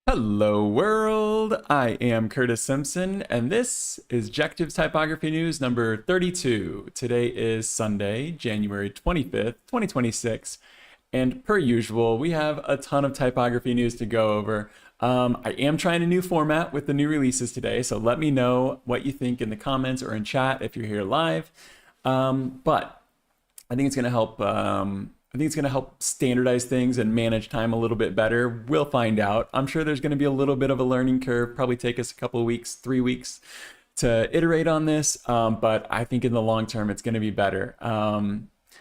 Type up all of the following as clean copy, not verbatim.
Hello world, I am Curtis Simpson and this is Jectives Typography News number 32. Today is Sunday, January 25th, 2026, and per usual we have a ton of typography news to go over. I am trying a new format with the new releases today, so let me know what you think in the comments or in chat if you're here live. But I think it's going to help. I think it's going to help standardize things and manage time a little bit better. We'll find out. I'm sure there's going to be a little bit of a learning curve. Probably take us a couple of weeks, 3 weeks, to iterate on this. But I think in the long term, it's going to be better.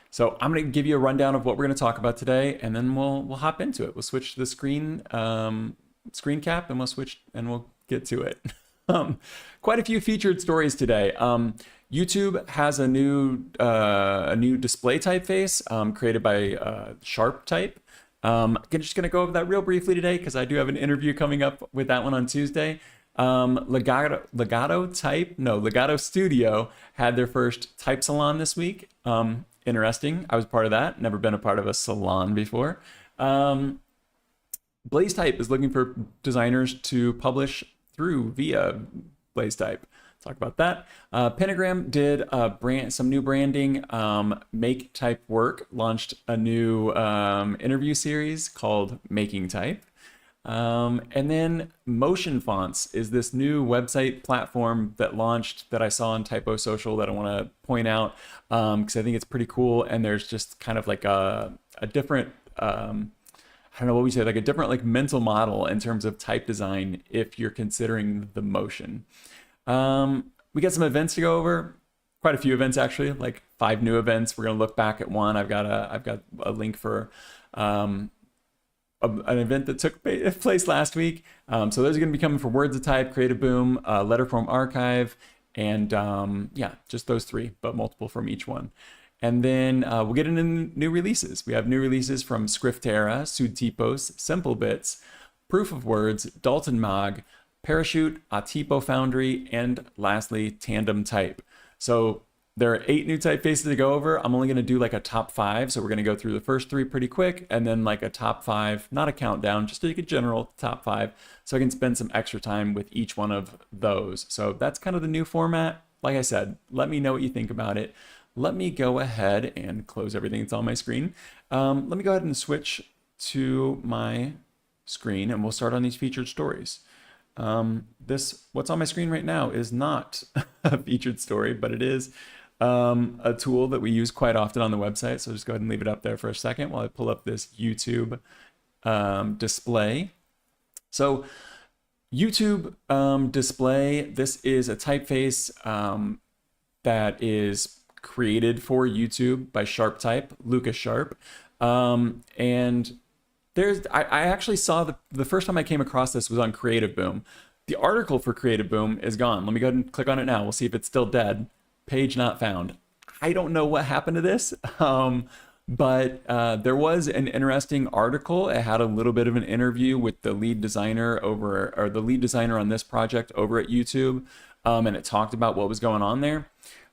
So I'm going to give you a rundown of what we're going to talk about today, and then we'll hop into it. We'll switch to the screen cap, and we'll get to it. Quite a few featured stories today. YouTube has a new display typeface created by StreoType. I'm just going to go over that real briefly today because I do have an interview coming up with that one on Tuesday. Ligado Studio had their first type salon this week. Interesting. I was part of that. Never been a part of a salon before. Blaze Type is looking for designers to publish through via Blaze Type. Talk about that. Pentagram did some new branding. Make Type Work launched a new interview series called Making Type. And then Motion Fonts is this new website platform that launched that I saw on Typo Social that I want to point out because I think it's pretty cool. And there's just kind of like a different, I don't know what we say, like a different like mental model in terms of type design if you're considering the motion. We got some events to go over, quite a few events actually, like 5 new events. We're gonna look back at one. I've got a link for an event that took place last week. So those are gonna be coming for Words of Type, Creative Boom, Letterform Archive, and yeah, just those 3, but multiple from each one. And then we'll get into new releases. We have new releases from Schrifteria, Sudtipos, Simple Bits, Proof of Words, Dalton Maag, Parachute, Atipo Foundry, and lastly, Tandem Type. So there are 8 new typefaces to go over. I'm only going to do like a top 5. So we're going to go through the first 3 pretty quick and then like a top 5, not a countdown, just like a general top 5. So I can spend some extra time with each one of those. So that's kind of the new format. Like I said, let me know what you think about it. Let me go ahead and close everything that's on my screen. Let me go ahead and switch to my screen and we'll start on these featured stories. What's on my screen right now is not a featured story, but it is a tool that we use quite often on the website. So just go ahead and leave it up there for a second while I pull up this YouTube display. So YouTube display, this is a typeface that is created for YouTube by StreoType, Lucas Sharp. And I actually saw the first time I came across this was on Creative Boom. The article for Creative Boom is gone. Let me go ahead and click on it now. We'll see if it's still dead. Page not found. I don't know what happened to this, but there was an interesting article. It had a little bit of an interview with the lead designer on this project over at YouTube, and it talked about what was going on there.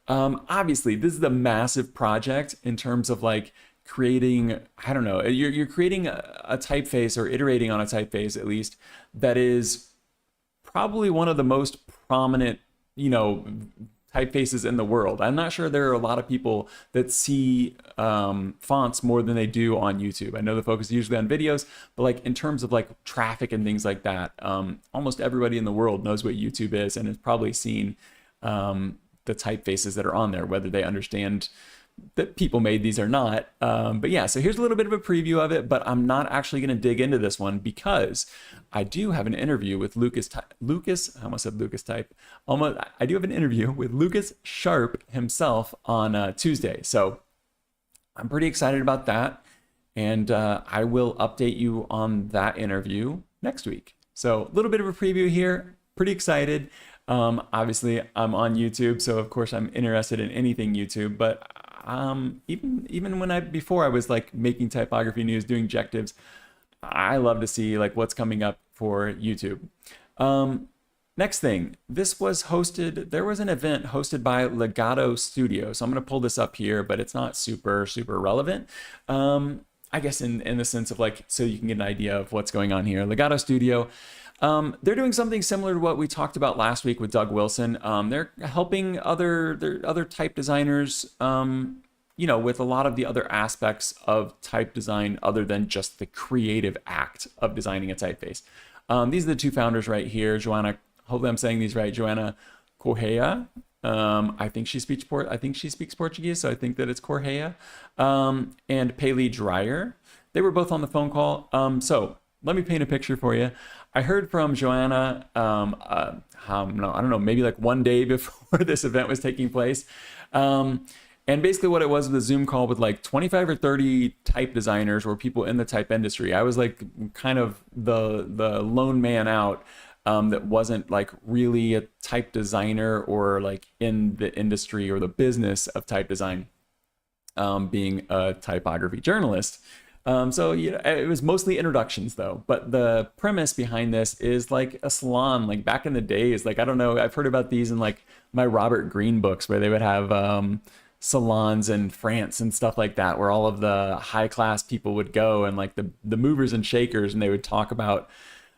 Obviously, this is a massive project in terms of like creating, I don't know, you're creating a typeface or iterating on a typeface at least that is probably one of the most prominent, typefaces in the world. I'm not sure there are a lot of people that see fonts more than they do on YouTube. I know the focus is usually on videos, but like in terms of like traffic and things like that, almost everybody in the world knows what YouTube is and has probably seen the typefaces that are on there, whether they understand that people made these or not. But yeah, so here's a little bit of a preview of it, but I'm not actually going to dig into this one because I do have an interview with I almost said Lucas Type. I do have an interview with Lucas Sharp himself on Tuesday. So I'm pretty excited about that. And I will update you on that interview next week. So a little bit of a preview here, pretty excited. Obviously I'm on YouTube, so of course I'm interested in anything YouTube, but even before I was like making typography news, doing objectives, I love to see like what's coming up for YouTube. Next thing, there was an event hosted by Ligado Studio. So I'm going to pull this up here, but it's not super relevant. I guess in the sense of like, so you can get an idea of what's going on here. Ligado Studio, they're doing something similar to what we talked about last week with Doug Wilson. They're helping other type designers, with a lot of the other aspects of type design other than just the creative act of designing a typeface. These are the two founders right here. Joanna, hopefully I'm saying these right. Joanna Correia. I think she speaks Portuguese, so I think that it's Correia. And Paley Dreyer. They were both on the phone call. So let me paint a picture for you. I heard from Joanna, I don't know, maybe like one day before this event was taking place. And basically what it was a Zoom call with like 25 or 30 type designers or people in the type industry. I was like kind of the lone man out that wasn't like really a type designer or like in the industry or the business of type design, being a typography journalist. So it was mostly introductions though, but the premise behind this is like a salon, like back in the days, like, I don't know, I've heard about these in like my Robert Greene books where they would have, salons in France and stuff like that, where all of the high class people would go and like the movers and shakers, and they would talk about,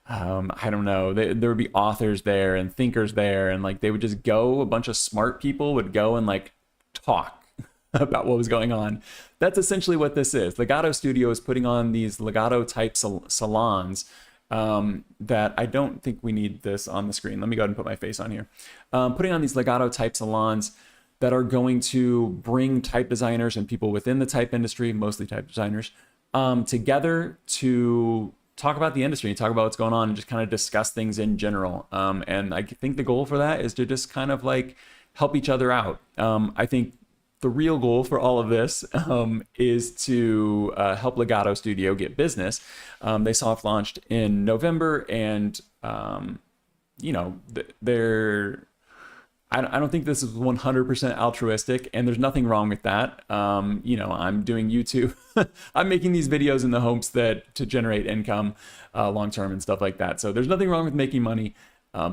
I don't know, there would be authors there and thinkers there, and like they would just go, a bunch of smart people would go and like talk about what was going on. That's essentially what this is. Ligado Studio is putting on these Ligado type salons, that I don't think we need this on the screen. Let me go ahead and put my face on here. Putting on these Ligado type salons that are going to bring type designers and people within the type industry, mostly type designers, together to talk about the industry, talk about what's going on, and just kind of discuss things in general. And I think the goal for that is to just kind of like help each other out. I think the real goal for all of this is to help Ligado Studio get business. They soft launched in November, and they're, I don't think this is 100% altruistic, and there's nothing wrong with that. I'm doing YouTube. I'm making these videos in the hopes that to generate income long term and stuff like that. So there's nothing wrong with making money.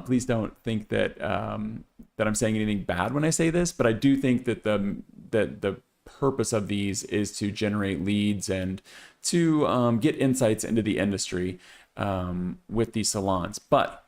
Please don't think that that I'm saying anything bad when I say this, but I do think that the purpose of these is to generate leads and to get insights into the industry with these salons. But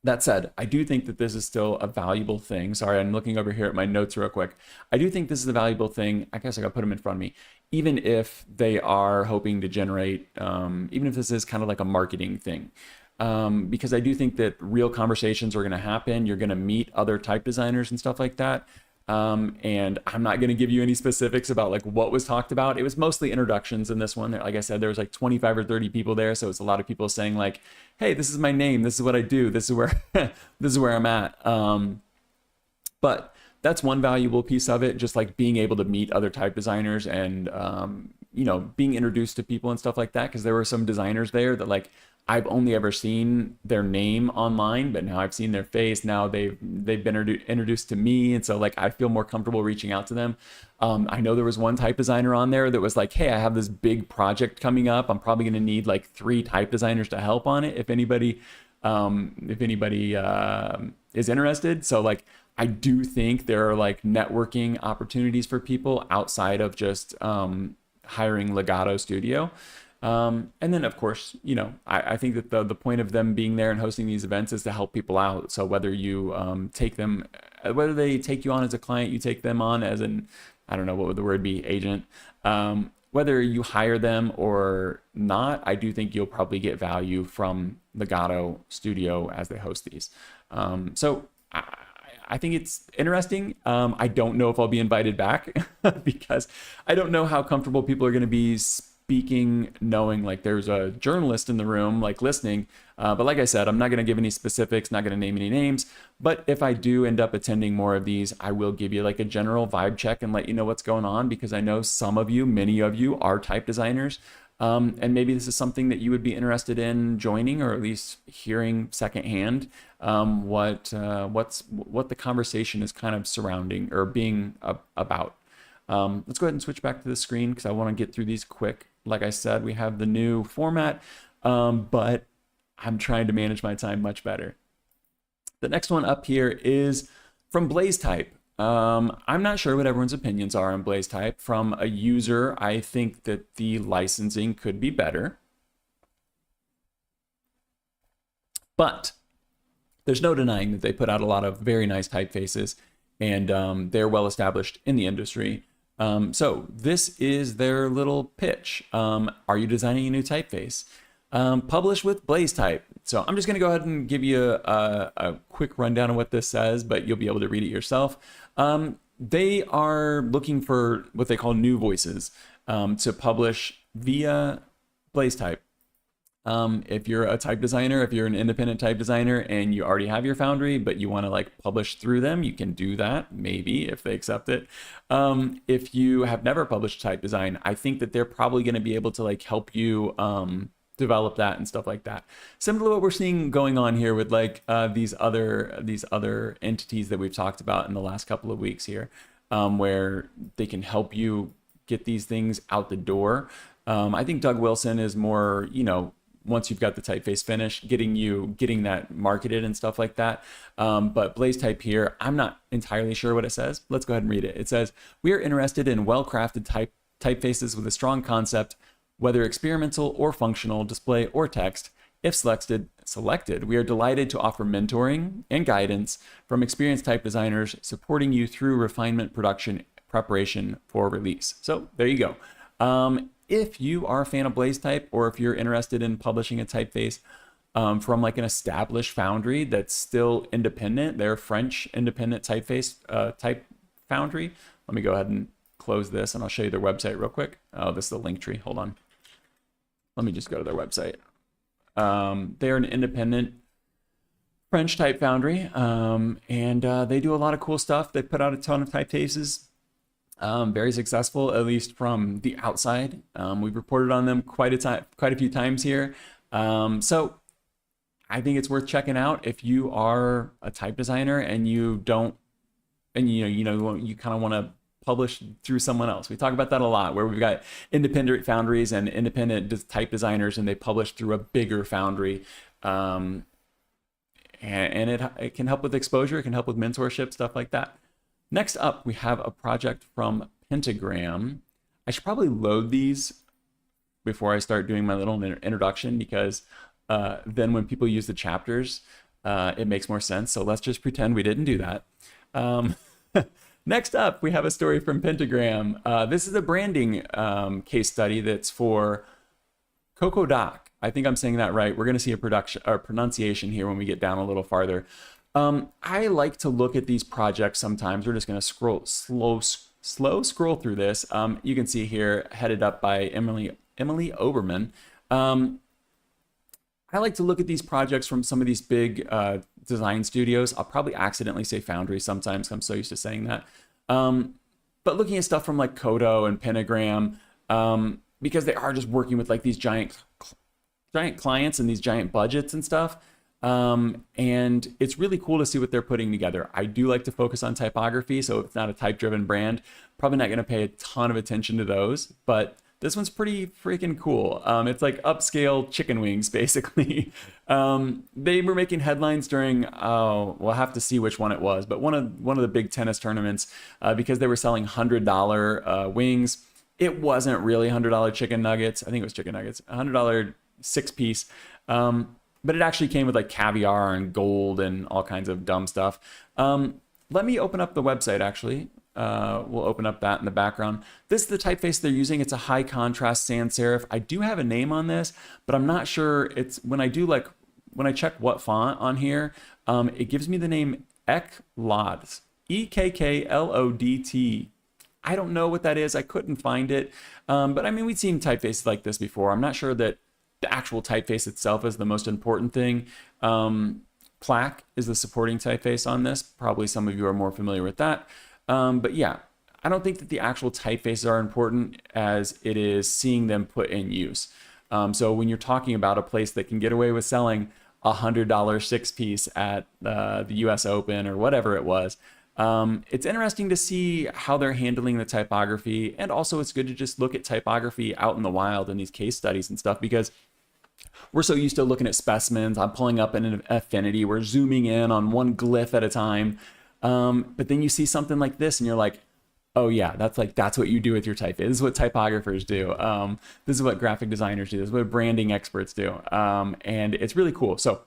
that said, I do think that this is still a valuable thing. Sorry, I'm looking over here at my notes real quick. I do think this is a valuable thing. I guess I gotta put them in front of me. Even if they are hoping to generate, even if this is kind of like a marketing thing. Because I do think that real conversations are gonna happen. You're gonna meet other type designers and stuff like that. And I'm not going to give you any specifics about like what was talked about. It was mostly introductions in this one. Like I said, there was like 25 or 30 people there. So it's a lot of people saying like, hey, this is my name. This is what I do. This is where, this is where I'm at. But that's one valuable piece of it. Just like being able to meet other type designers and, being introduced to people and stuff like that. Cause there were some designers there that like, I've only ever seen their name online, but now I've seen their face. Now they've been introduced to me, and so like I feel more comfortable reaching out to them. I know there was one type designer on there that was like, "Hey, I have this big project coming up. I'm probably going to need like 3 type designers to help on it. If anybody is interested." So like I do think there are like networking opportunities for people outside of just hiring Ligado Studio. And then of course, I think that the point of them being there and hosting these events is to help people out. So whether you whether they take you on as a client, you take them on as an, I don't know, what would the word be, agent, whether you hire them or not, I do think you'll probably get value from Ligado Studio as they host these. So I think it's interesting. I don't know if I'll be invited back because I don't know how comfortable people are going to be speaking, knowing like there's a journalist in the room, like listening. But like I said, I'm not going to give any specifics, not going to name any names. But if I do end up attending more of these, I will give you like a general vibe check and let you know what's going on, because I know some of you, many of you are type designers. And maybe this is something that you would be interested in joining, or at least hearing secondhand what the conversation is kind of surrounding or being about. Let's go ahead and switch back to the screen because I want to get through these quick. Like I said, we have the new format, but I'm trying to manage my time much better. The next one up here is from BlazeType. I'm not sure what everyone's opinions are on BlazeType. From a user, I think that the licensing could be better. But there's no denying that they put out a lot of very nice typefaces, and they're well established in the industry. So this is their little pitch. Are you designing a new typeface? Publish with BlazeType. So I'm just going to go ahead and give you a quick rundown of what this says, but you'll be able to read it yourself. They are looking for what they call new voices to publish via BlazeType. If you're a type designer, if you're an independent type designer and you already have your Foundry, but you want to like publish through them, you can do that, maybe, if they accept it. If you have never published type design, I think that they're probably going to be able to like help you develop that and stuff like that. Similar to what we're seeing going on here with like these other entities that we've talked about in the last couple of weeks here, where they can help you get these things out the door. I think Doug Wilson is more, you know, once you've got the typeface finished, getting that marketed and stuff like that. But BlazeType here, I'm not entirely sure what it says. Let's go ahead and read it. It says, "We are interested in well-crafted typefaces with a strong concept, whether experimental or functional, display or text. If selected, we are delighted to offer mentoring and guidance from experienced type designers, supporting you through refinement, production, preparation for release." So there you go. If you are a fan of BlazeType, or if you're interested in publishing a typeface from like an established Foundry that's still independent, they're French independent typeface type Foundry. Let me go ahead and close this and I'll show you their website real quick. Oh, this is the link tree. Hold on. Let me just go to their website. They're an independent French type Foundry, and they do a lot of cool stuff. They put out a ton of typefaces. Very successful, at least from the outside. We've reported on them quite a few times here. So I think it's worth checking out if you are a type designer and you kind of want to publish through someone else. We talk about that a lot, where we've got independent foundries and independent type designers, and they publish through a bigger foundry. And it can help with exposure, it can help with mentorship, stuff like that. Next up, we have a project from Pentagram. I should probably load these before I start doing my little introduction, because then when people use the chapters, it makes more sense. So let's just pretend we didn't do that. Next up, we have a story from Pentagram. This is a branding case study that's for COQODAQ. I think I'm saying that right. We're going to see a pronunciation here when we get down a little farther. I like to look at these projects sometimes. We're just going to slow scroll through this. You can see here, headed up by Emily Oberman. I like to look at these projects from some of these big design studios. I'll probably accidentally say Foundry sometimes. I'm so used to saying that. But looking at stuff from like Kodo and Pentagram, because they are just working with like these giant clients and these giant budgets and stuff. And it's really cool to see what they're putting together. I do like to focus on typography, so if it's not a type-driven brand, probably not going to pay a ton of attention to those, but this one's pretty freaking cool. It's like upscale chicken wings, basically. They were making headlines during, we'll have to see which one it was, but one of the big tennis tournaments, because they were selling $100 wings. It wasn't really $100 chicken nuggets. I think it was chicken nuggets, $100 6-piece. But it actually came with like caviar and gold and all kinds of dumb stuff. Let me open up the website, actually. We'll open up that in the background. This is the typeface they're using. It's a high contrast sans serif. I do have a name on this, but I'm not sure. It's when I check what font on here, it gives me the name Ekklot, Ekklot. I don't know what that is. I couldn't find it. But I mean, we've seen typefaces like this before. I'm not sure that the actual typeface itself is the most important thing. Plaque is the supporting typeface on this. Probably some of you are more familiar with that. But yeah, I don't think that the actual typefaces are important as it is seeing them put in use. So when you're talking about a place that can get away with selling $100 6-piece at the US Open or whatever it was, it's interesting to see how they're handling the typography. And also it's good to just look at typography out in the wild in these case studies and stuff, because we're so used to looking at specimens. I'm pulling up an affinity. We're zooming in on one glyph at a time. But then you see something like this and you're like, oh yeah, that's what you do with your typeface. This is what typographers do. This is what graphic designers do. This is what branding experts do. And it's really cool. So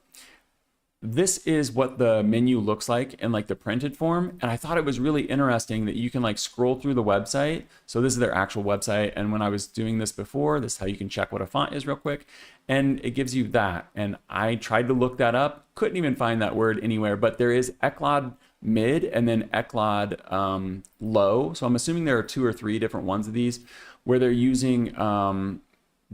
this is what the menu looks like in like the printed form. And I thought it was really interesting that you can like scroll through the website. So this is their actual website. And when I was doing this before, this is how you can check what a font is real quick. And it gives you that. And I tried to look that up, couldn't even find that word anywhere, but there is eclod mid and then eclod low. So I'm assuming there are 2 or 3 different ones of these where they're using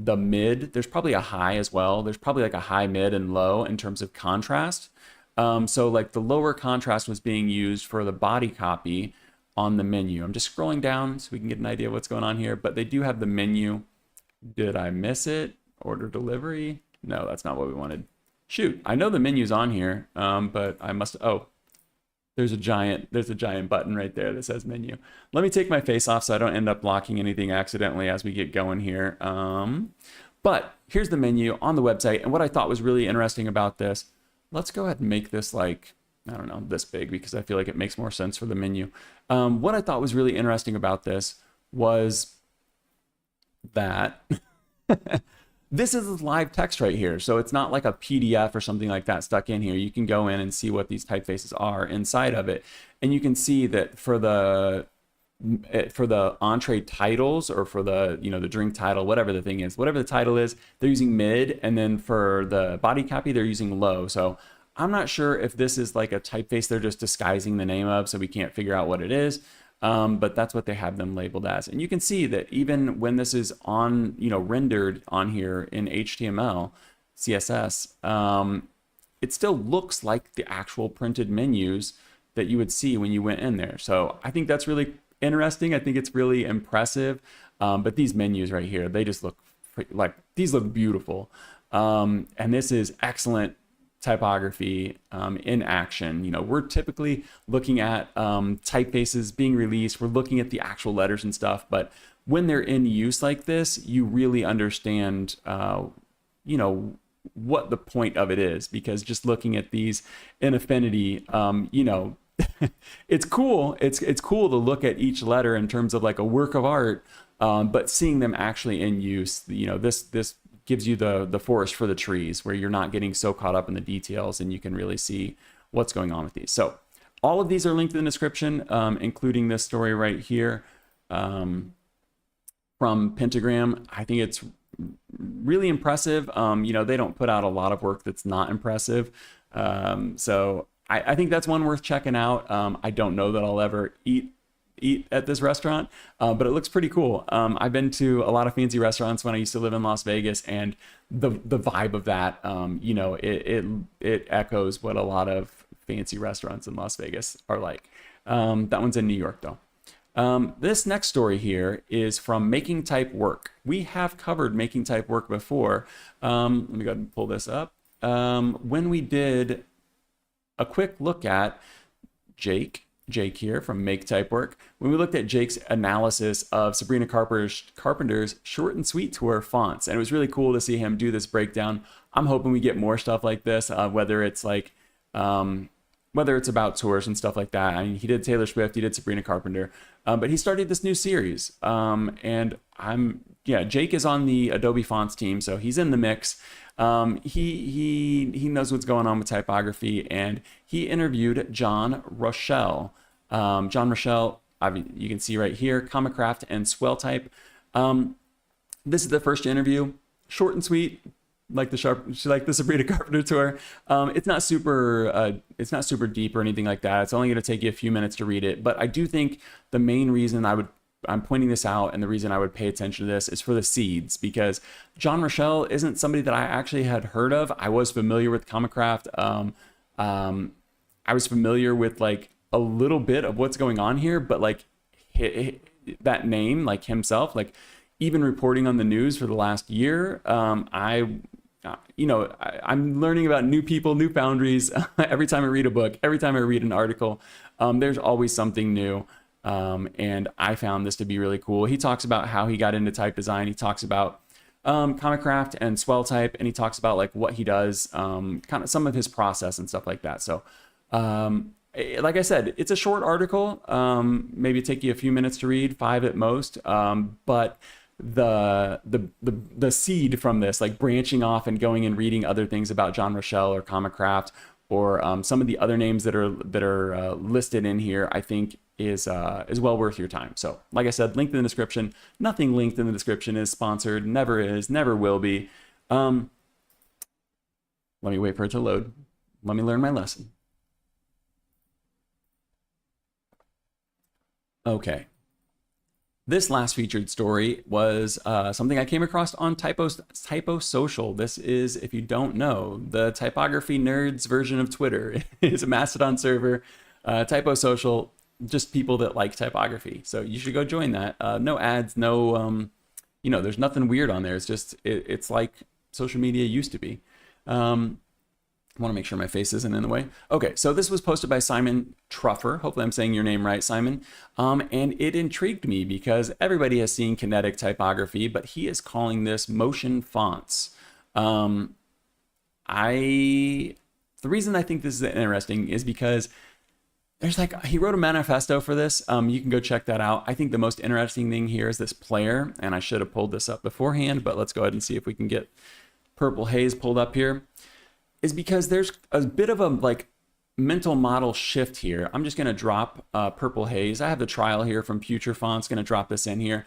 the mid. There's probably a high as well. There's probably like a high, mid, and low in terms of contrast. So like the lower contrast was being used for the body copy on the menu. I'm just scrolling down so we can get an idea of what's going on here, but they do have the menu. Did I miss it? Order delivery? No, that's not what we wanted. Shoot, I know the menu's on here, but I must, oh, there's a giant button right there that says menu. Let me take my face off so I don't end up blocking anything accidentally as we get going here. But here's the menu on the website. And what I thought was really interesting about this, let's go ahead and make this like, I don't know, this big because I feel like it makes more sense for the menu. What I thought was really interesting about this was that this is live text right here. So it's not like a PDF or something like that stuck in here. You can go in and see what these typefaces are inside of it. And you can see that for the entree titles or for the, you know, the drink title, whatever the thing is, whatever the title is, they're using mid. And then for the body copy, they're using low. So I'm not sure if this is like a typeface they're just disguising the name of so we can't figure out what it is. But that's what they have them labeled as. And you can see that even when this is on, you know, rendered on here in HTML, CSS, it still looks like the actual printed menus that you would see when you went in there. So I think that's really interesting. I think it's really impressive. But these menus right here, they just look like, these look beautiful. And this is excellent typography in action. You know, we're typically looking at typefaces being released. We're looking at the actual letters and stuff, but when they're in use like this, you really understand, you know, what the point of it is, because just looking at these in Affinity, you know, it's cool. It's cool to look at each letter in terms of like a work of art, but seeing them actually in use, you know, this gives you the forest for the trees, where you're not getting so caught up in the details and you can really see what's going on with these. So all of these are linked in the description, including this story right here from Pentagram. I think it's really impressive. You know, they don't put out a lot of work that's not impressive. So I think that's one worth checking out. I don't know that I'll ever eat at this restaurant, but it looks pretty cool. I've been to a lot of fancy restaurants when I used to live in Las Vegas, and the vibe of that, you know, it echoes what a lot of fancy restaurants in Las Vegas are like. That one's in New York though. This next story here is from Making Type Work. We have covered Making Type Work before. Let me go ahead and pull this up. When we did a quick look at Jake here from Make Type Work, when we looked at Jake's analysis of Sabrina Carpenter's short and sweet tour fonts, and it was really cool to see him do this breakdown. I'm hoping we get more stuff like this, whether it's like whether it's about tours and stuff like that. I mean, he did Taylor Swift, he did Sabrina Carpenter, but he started this new series, and Jake is on the Adobe Fonts team, so he's in the mix. He knows what's going on with typography, and he interviewed John Rochelle. John Rochelle, you can see right here, Comicraft and StreoType. This is the first interview, short and sweet, like the Sabrina Carpenter tour. It's not super deep or anything like that. It's only going to take you a few minutes to read it, but I do think the main reason I'm pointing this out, and the reason I would pay attention to this, is for the seeds, because John Rochelle isn't somebody that I actually had heard of. I was familiar with Comicraft. I was familiar with like a little bit of what's going on here, but like that name, like himself, like even reporting on the news for the last year, I'm learning about new people, new foundries. Every time I read a book, every time I read an article, there's always something new. And I found this to be really cool. He talks about how he got into type design. He talks about Comicraft and StreoType, and he talks about like what he does, kind of some of his process and stuff like that. So like I said, it's a short article. Maybe take you a few minutes to read, 5 at most. But the seed from this, like branching off and going and reading other things about John Rochelle or Comicraft or some of the other names that are listed in here, I think is well worth your time. So, like I said, linked in the description. Nothing linked in the description is sponsored. Never is. Never will be. Let me wait for it to load. Let me learn my lesson. Okay. This last featured story was something I came across on Typo Social. This is, if you don't know, the typography nerds version of Twitter. It's a Mastodon server. Typo Social, just people that like typography. So you should go join that. No ads, no, there's nothing weird on there. It's just, it's like social media used to be. I want to make sure my face isn't in the way. Okay, so this was posted by Simon Truffer. Hopefully I'm saying your name right, Simon. And it intrigued me because everybody has seen kinetic typography, but he is calling this motion fonts. The reason I think this is interesting is because he wrote a manifesto for this. You can go check that out. I think the most interesting thing here is this player, and I should have pulled this up beforehand, but let's go ahead and see if we can get Purple Haze pulled up here. Is because there's a bit of a mental model shift here. I'm just going to drop Purple Haze. I have the trial here from Future Fonts. Going to drop this in here.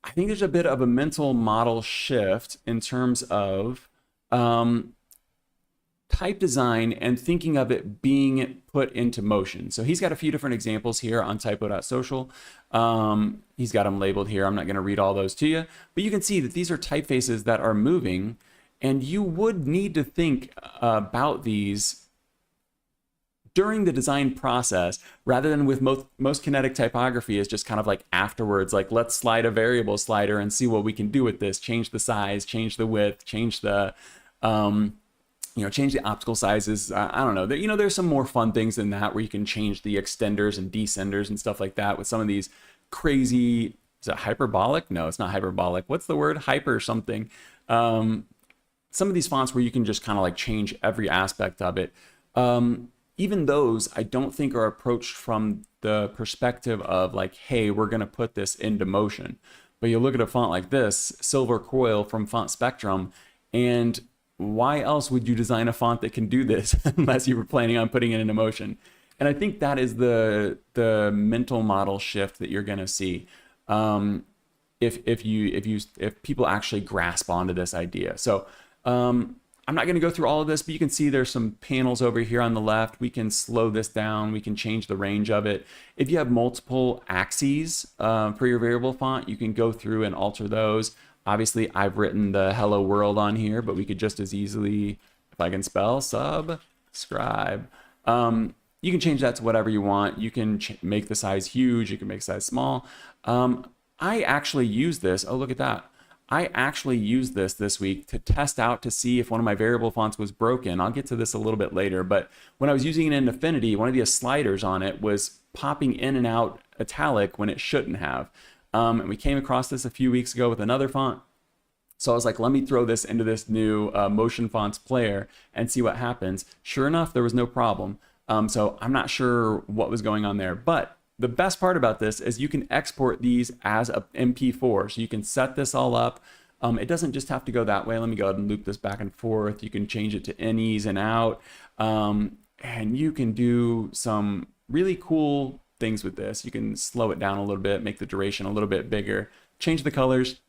I think there's a bit of a mental model shift in terms of type design and thinking of it being put into motion. So he's got a few different examples here on typo.social. He's got them labeled here. I'm not going to read all those to you, but you can see that these are typefaces that are moving. And you would need to think about these during the design process rather than with most kinetic typography is just kind of like afterwards, like let's slide a variable slider and see what we can do with this, change the size, change the width, change the, change the optical sizes. I don't know. There's some more fun things than that where you can change the extenders and descenders and stuff like that with some of these crazy, is it hyperbolic? No, it's not hyperbolic. What's the word? Hyper something. Some of these fonts where you can just kind of like change every aspect of it. Even those I don't think are approached from the perspective of like, hey, we're going to put this into motion. But you look at a font like this, Silver Coil from Font Spectrum, and why else would you design a font that can do this unless you were planning on putting it into motion? And I think that is the mental model shift that you're going to see. If people actually grasp onto this idea. So I'm not going to go through all of this, but you can see there's some panels over here on the left. We can slow this down. We can change the range of it. If you have multiple axes for your variable font, you can go through and alter those. Obviously, I've written the hello world on here, but we could just as easily, if I can spell, subscribe. You can change that to whatever you want. You can make the size huge. You can make the size small. I actually use this. Oh, look at that. I actually used this week to test out to see if one of my variable fonts was broken. I'll get to this a little bit later, but when I was using it in Affinity, one of the sliders on it was popping in and out italic when it shouldn't have. And we came across this a few weeks ago with another font. So I was like, let me throw this into this new Motion Fonts player and see what happens. Sure enough, there was no problem. So I'm not sure what was going on there, but the best part about this is you can export these as a MP4. So you can set this all up. It doesn't just have to go that way. Let me go ahead and loop this back and forth. You can change it to innies and out. And you can do some really cool things with this. You can slow it down a little bit, make the duration a little bit bigger, change the colors.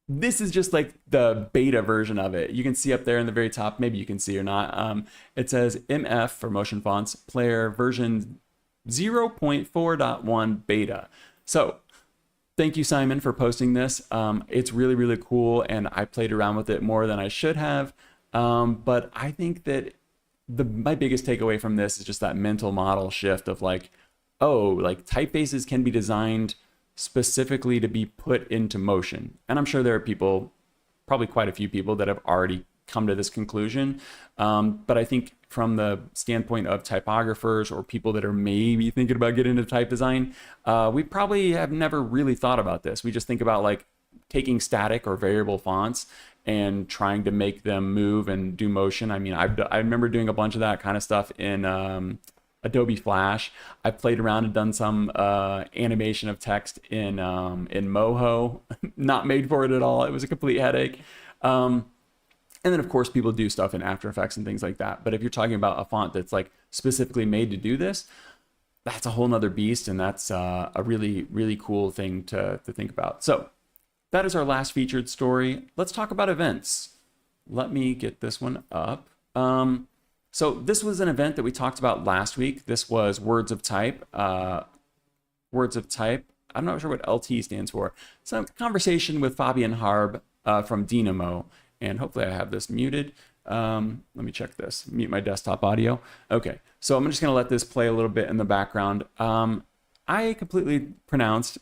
This is just like the beta version of it. You can see up there in the very top, maybe you can see or not. It says MF for Motion Fonts Player version 0.4.1 beta. So thank you, Simon, for posting this. It's really, really cool, and I played around with it more than I should have. But I think that my biggest takeaway from this is just that mental model shift of like, oh, like typefaces can be designed specifically to be put into motion. And I'm sure there are people, probably quite a few people, that have already come to this conclusion. But I think from the standpoint of typographers or people that are maybe thinking about getting into type design, we probably have never really thought about this. We just think about like taking static or variable fonts and trying to make them move and do motion. I mean, I remember doing a bunch of that kind of stuff in Adobe Flash. I've played around and done some animation of text in Moho. Not made for it at all. It was a complete headache. And then, of course, people do stuff in After Effects and things like that. But if you're talking about a font that's like specifically made to do this, that's a whole nother beast. And that's a really, really cool thing to think about. So that is our last featured story. Let's talk about events. Let me get this one up. So this was an event that we talked about last week. This was Words of Type. Words of Type. I'm not sure what LT stands for. It's a conversation with Fabian Harb from Dynamo. And hopefully I have this muted. Let me check this. Mute my desktop audio. Okay, so I'm just going to let this play a little bit in the background. I completely pronounced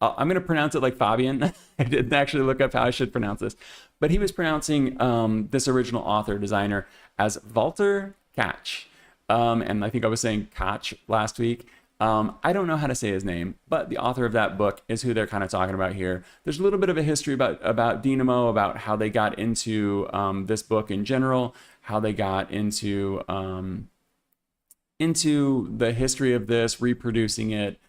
I'm going to pronounce it like Fabian. I didn't actually look up how I should pronounce this. But he was pronouncing this original author, designer, as Walter Kach. And I think I was saying Kach last week. I don't know how to say his name, but the author of that book is who they're kind of talking about here. There's a little bit of a history about Dynamo, about how they got into this book in general, how they got into the history of this, reproducing it.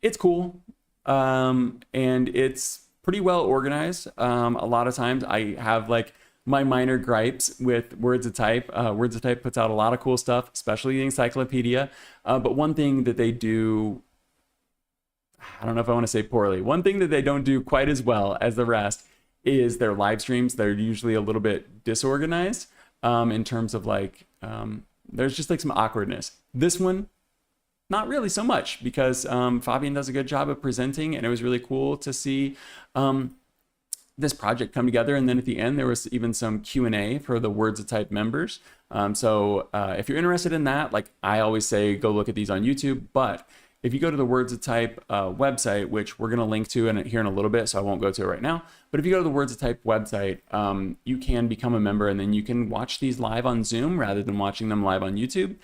It's cool, and it's pretty well organized. A lot of times I have like my minor gripes with Words of Type. Words of Type puts out a lot of cool stuff, especially the encyclopedia. But one thing that they do, I don't know if I want to say poorly, one thing that they don't do quite as well as the rest is their live streams. They're usually a little bit disorganized in terms of like, there's just like some awkwardness. This one, not really so much, because Fabian does a good job of presenting, and it was really cool to see this project come together. And then at the end, there was even some Q&A for the Words of Type members. So if you're interested in that, like I always say, go look at these on YouTube. But if you go to the Words of Type website, which we're going to link to here in a little bit, so I won't go to it right now. But if you go to the Words of Type website, you can become a member, and then you can watch these live on Zoom rather than watching them live on YouTube.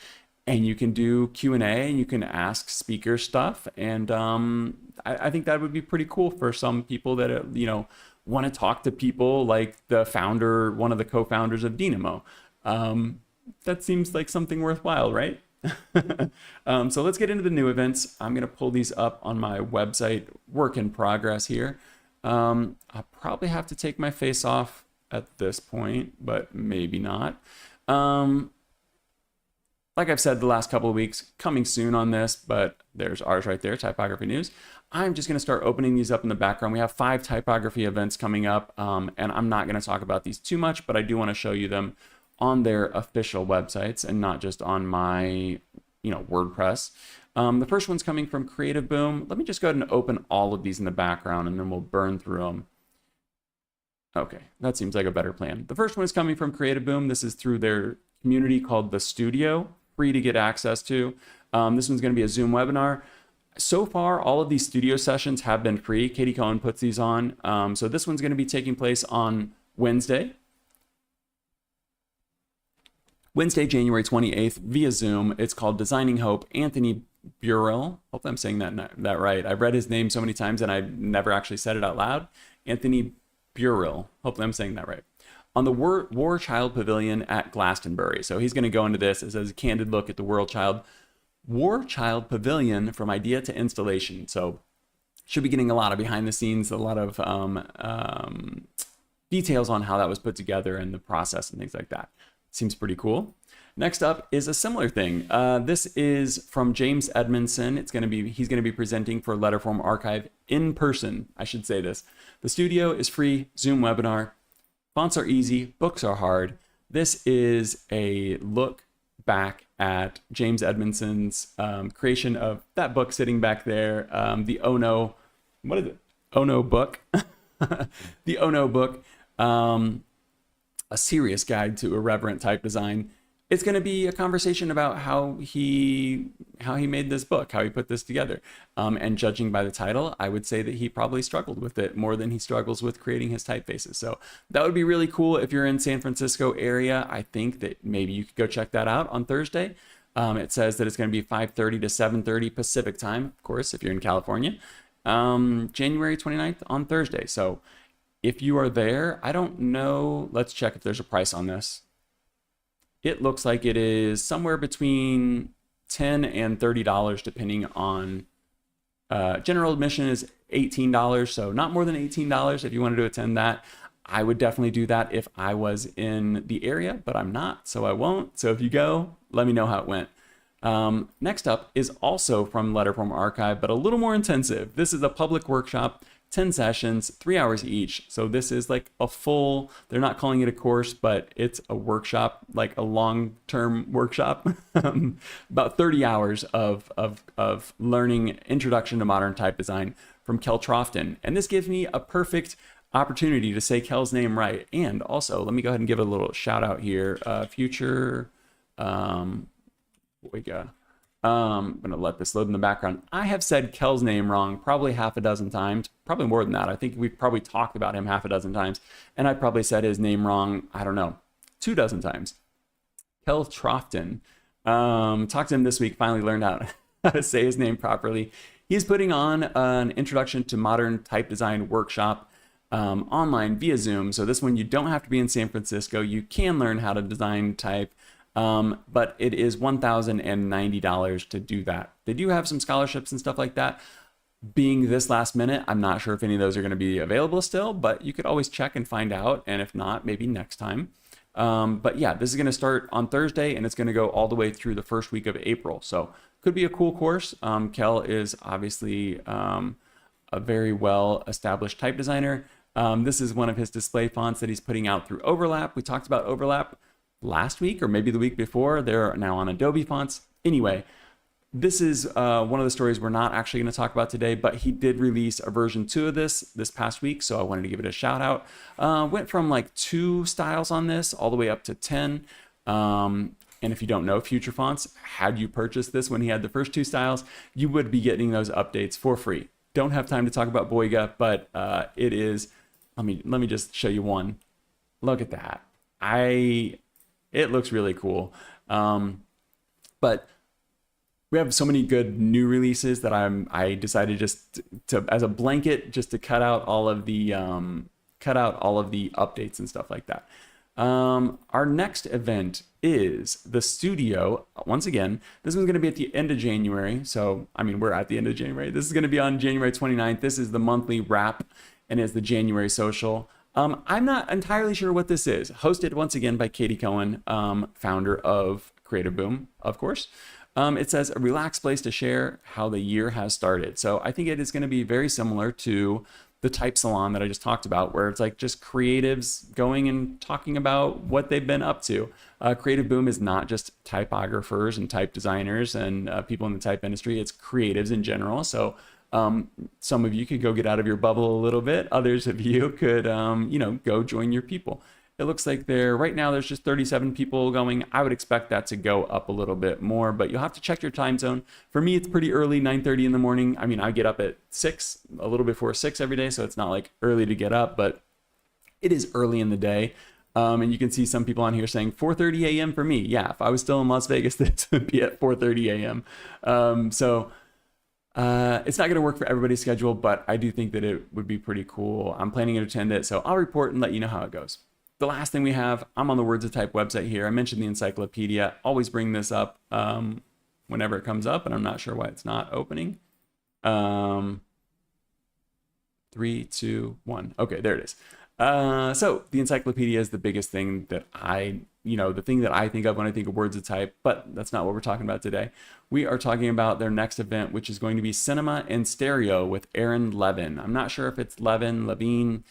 And you can do Q&A, and you can ask speaker stuff. And I think that would be pretty cool for some people that, want to talk to people like the founder, one of the co-founders of Dynamo. That seems like something worthwhile, right? So let's get into the new events. I'm going to pull these up on my website, work in progress here. I'll probably have to take my face off at this point, but maybe not. Like I've said the last couple of weeks, coming soon on this, but there's ours right there, Typography News. I'm just going to start opening these up in the background. We have 5 typography events coming up, and I'm not going to talk about these too much, but I do want to show you them on their official websites and not just on my, WordPress. The first one's coming from Creative Boom. Let me just go ahead and open all of these in the background, and then we'll burn through them. Okay, that seems like a better plan. The first one is coming from Creative Boom. This is through their community called The Studio, free to get access to. This one's going to be a Zoom webinar. So far, all of these studio sessions have been free. Katie Cohen puts these on. So this one's going to be taking place on Wednesday, January 28th via Zoom. It's called Designing Hope. Anthony Burrell, hope I'm saying that right. I've read his name so many times and I've never actually said it out loud. Anthony Burrell, hopefully I'm saying that right. On the War Child Pavilion at Glastonbury. So he's going to go into this. It says a candid look at the War Child Pavilion from idea to installation. So should be getting a lot of behind the scenes, a lot of details on how that was put together and the process and things like that. Seems pretty cool. Next up is a similar thing. This is from James Edmondson. He's going to be presenting for Letterform Archive in person. I should say this. The studio is free, Zoom webinar. Fonts are easy, books are hard. This is a look back at James Edmondson's creation of that book sitting back there, the Ono, what is it? Ono book. The Ono book, a serious guide to irreverent type design. It's going to be a conversation about how he made this book, how he put this together. And judging by the title, I would say that he probably struggled with it more than he struggles with creating his typefaces. So that would be really cool if you're in San Francisco area. I think that maybe you could go check that out on Thursday. It says that it's going to be 5:30 to 7:30 Pacific time, of course, if you're in California. January 29th on Thursday. So if you are there, I don't know. Let's check if there's a price on this. it looks like it is somewhere between $10 and $30, depending on general admission is $18, so not more than $18 if you wanted to attend that. I would definitely do that if I was in the area, but I'm not, so I won't. So if you go, let me know how it went. Next up is also from Letterform Archive, but a little more intensive. This is a public workshop, 10 sessions, 3 hours each. So this is like a full, they're not calling it a course, but it's a workshop, like a long-term workshop. About 30 hours of learning Introduction to Modern Type Design from Kel Trofton. And this gives me a perfect opportunity to say Kel's name right. And also, let me go ahead and give it a little shout out here. Future, I'm gonna let this load in the background. I have said Kel's name wrong probably half a dozen times, probably more than that. I think we've probably talked about him half a dozen times, and I probably said his name wrong, I don't know, 2 dozen times. Kel Trofton. Talked to him this week, finally learned how to say his name properly. He's putting on an Introduction to Modern Type Design workshop online via Zoom. So this one, you don't have to be in San Francisco. You can learn how to design type. But it is $1,090 to do that. They do have some scholarships and stuff like that. Being this last minute, I'm not sure if any of those are going to be available still, but you could always check and find out. And if not, maybe next time. But yeah, this is going to start on Thursday and it's going to go all the way through the first week of April. So could be a cool course. Kel is obviously a very well established type designer. This is one of his display fonts that he's putting out through Overlap. We talked about Overlap last week or maybe the week before. They're now on Adobe fonts. Anyway, this is one of the stories we're not actually going to talk about today, but he did release a version 2 of this past week, so I wanted to give it a shout out. Went from like 2 styles on this all the way up to 10. And if you don't know Future Fonts, had you purchased this when he had the first 2 styles, you would be getting those updates for free. Don't have time to talk about Boiga, but it is, let me just show you one. Look at that. It looks really cool. But we have so many good new releases that I decided just to as a blanket, just to cut out all of the updates and stuff like that. Our next event is the studio. Once again, this one's going to be at the end of January. So, we're at the end of January. This is going to be on January 29th. This is the monthly wrap and it's the January social. I'm not entirely sure what this is. Hosted once again by Katie Cohen, founder of Creative Boom, of course. It says a relaxed place to share how the year has started. So I think it is going to be very similar to the Type Salon that I just talked about, where it's like just creatives going and talking about what they've been up to. Creative Boom is not just typographers and type designers and people in the type industry. It's creatives in general. So some of you could go get out of your bubble a little bit. Others of you could, go join your people. It looks like right now there's just 37 people going. I would expect that to go up a little bit more, but you'll have to check your time zone. For me, it's pretty early, 9:30 in the morning. I get up at 6, a little before 6 every day, so it's not like early to get up, but it is early in the day. And you can see some people on here saying 4:30 a.m. for me. Yeah, if I was still in Las Vegas, this would be at 4:30 a.m. It's not going to work for everybody's schedule, but I do think that it would be pretty cool. I'm planning to attend it, so I'll report and let you know how it goes. The last thing we have, I'm on the Words of Type website here. I mentioned the encyclopedia. Always bring this up whenever it comes up, and I'm not sure why it's not opening. 3, 2, 1. Okay, there it is. So the encyclopedia is the biggest thing that the thing that I think of when I think of Words of Type, but that's not what we're talking about today. We are talking about their next event, which is going to be Cinema and Stereo with Aaron Levin. I'm not sure if it's Levine,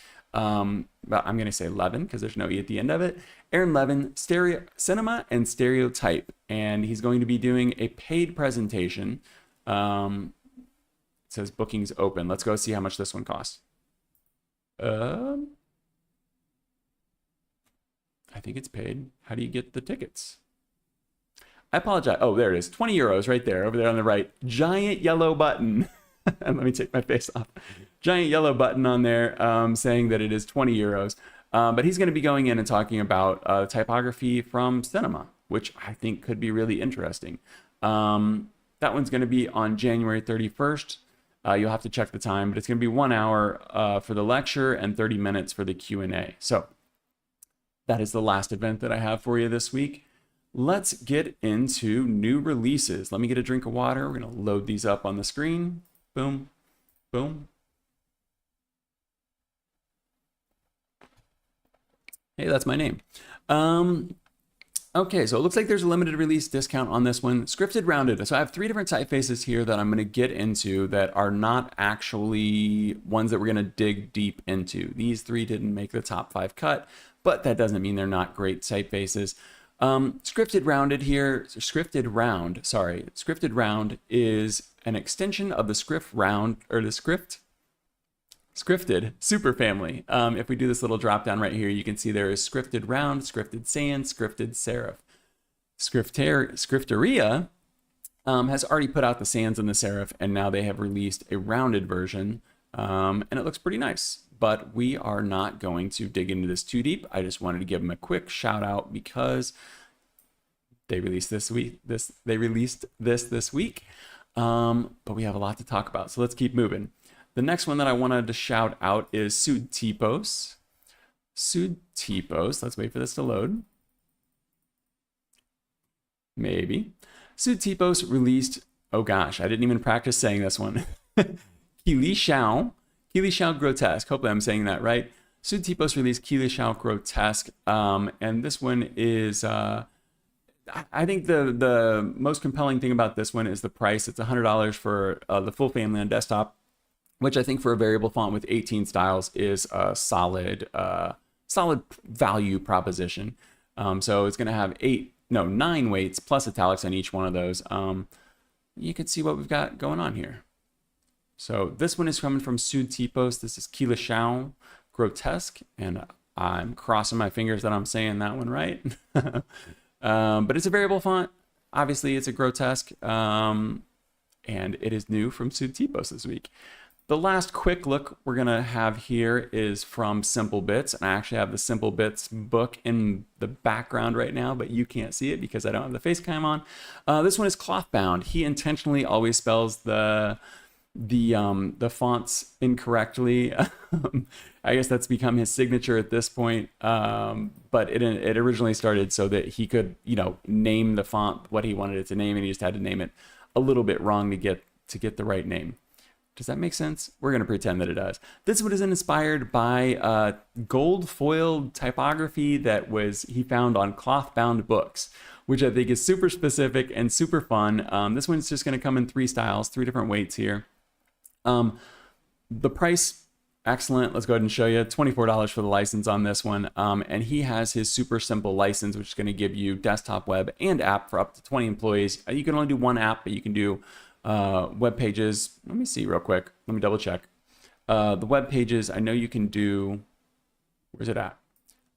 but I'm going to say Levin because there's no E at the end of it. Aaron Levin, Cinema and StreoType, and he's going to be doing a paid presentation. It says bookings open. Let's go see how much this one costs. I think it's paid. How do you get the tickets? I apologize. Oh, there it is. 20 euros right there, over there on the right. Giant yellow button. And let me take my face off. Giant yellow button on there saying that it is 20 euros. But he's going to be going in and talking about typography from cinema, which I think could be really interesting. That one's going to be on January 31st. You'll have to check the time, but it's going to be 1 hour for the lecture and 30 minutes for the Q&A. So that is the last event that I have for you this week. let's get into new releases. Let me get a drink of water. We're going to load these up on the screen. Boom, boom. Hey, that's my name. Okay, so it looks like there's a limited release discount on this one. Schrifted rounded. So I have 3 different typefaces here that I'm going to get into that are not actually ones that we're going to dig deep into. These 3 didn't make the top 5 cut, but that doesn't mean they're not great typefaces. Schrifted rounded here, Schrifted round is an extension of the Schrift round, or the Schrifted superfamily. If we do this little drop down right here, you can see there is Schrifted round, Schrifted sans, Schrifted serif. Schrifteria has already put out the sans and the serif, and now they have released a rounded version, and it looks pretty nice. But we are not going to dig into this too deep. I just wanted to give them a quick shout out because they released this week. They released this week, but we have a lot to talk about. So let's keep moving. The next one that I wanted to shout out is Sudtipos. Sudtipos. Let's wait for this to load. Maybe. Sudtipos released. Oh gosh, I didn't even practice saying this one. Quilichao Grotesk. Hopefully I'm saying that right. Sudtipos released Quilichao Grotesk, and this one is. I think the most compelling thing about this one is the price. It's $100 for the full family on desktop, which I think for a variable font with 18 styles is a solid value proposition. So it's going to have 9 weights plus italics on each one of those. You can see what we've got going on here. So this one is coming from Sudtipos. This is Quilichao Grotesk, and I'm crossing my fingers that I'm saying that one right. But it's a variable font. Obviously, it's a Grotesk, and it is new from Sudtipos this week. The last quick look we're going to have here is from Simple Bits. And I actually have the Simple Bits book in the background right now, but you can't see it because I don't have the face cam on. This one is Clauthbound. He intentionally always spells the fonts incorrectly. I guess that's become his signature at this point. But it originally started so that he could, name the font what he wanted it to name, and he just had to name it a little bit wrong to get the right name. Does that make sense? We're going to pretend that it does. This one is inspired by gold foiled typography that he found on Clauthbound books, which I think is super specific and super fun. This one's just going to come in 3 styles, 3 different weights here. The price, excellent. Let's go ahead and show you $24 for the license on this one. And he has his super simple license, which is going to give you desktop, web, and app for up to 20 employees. You can only do 1 app, but you can do web pages. Let me see real quick. Let me double check. The web pages, I know you can do, where's it at?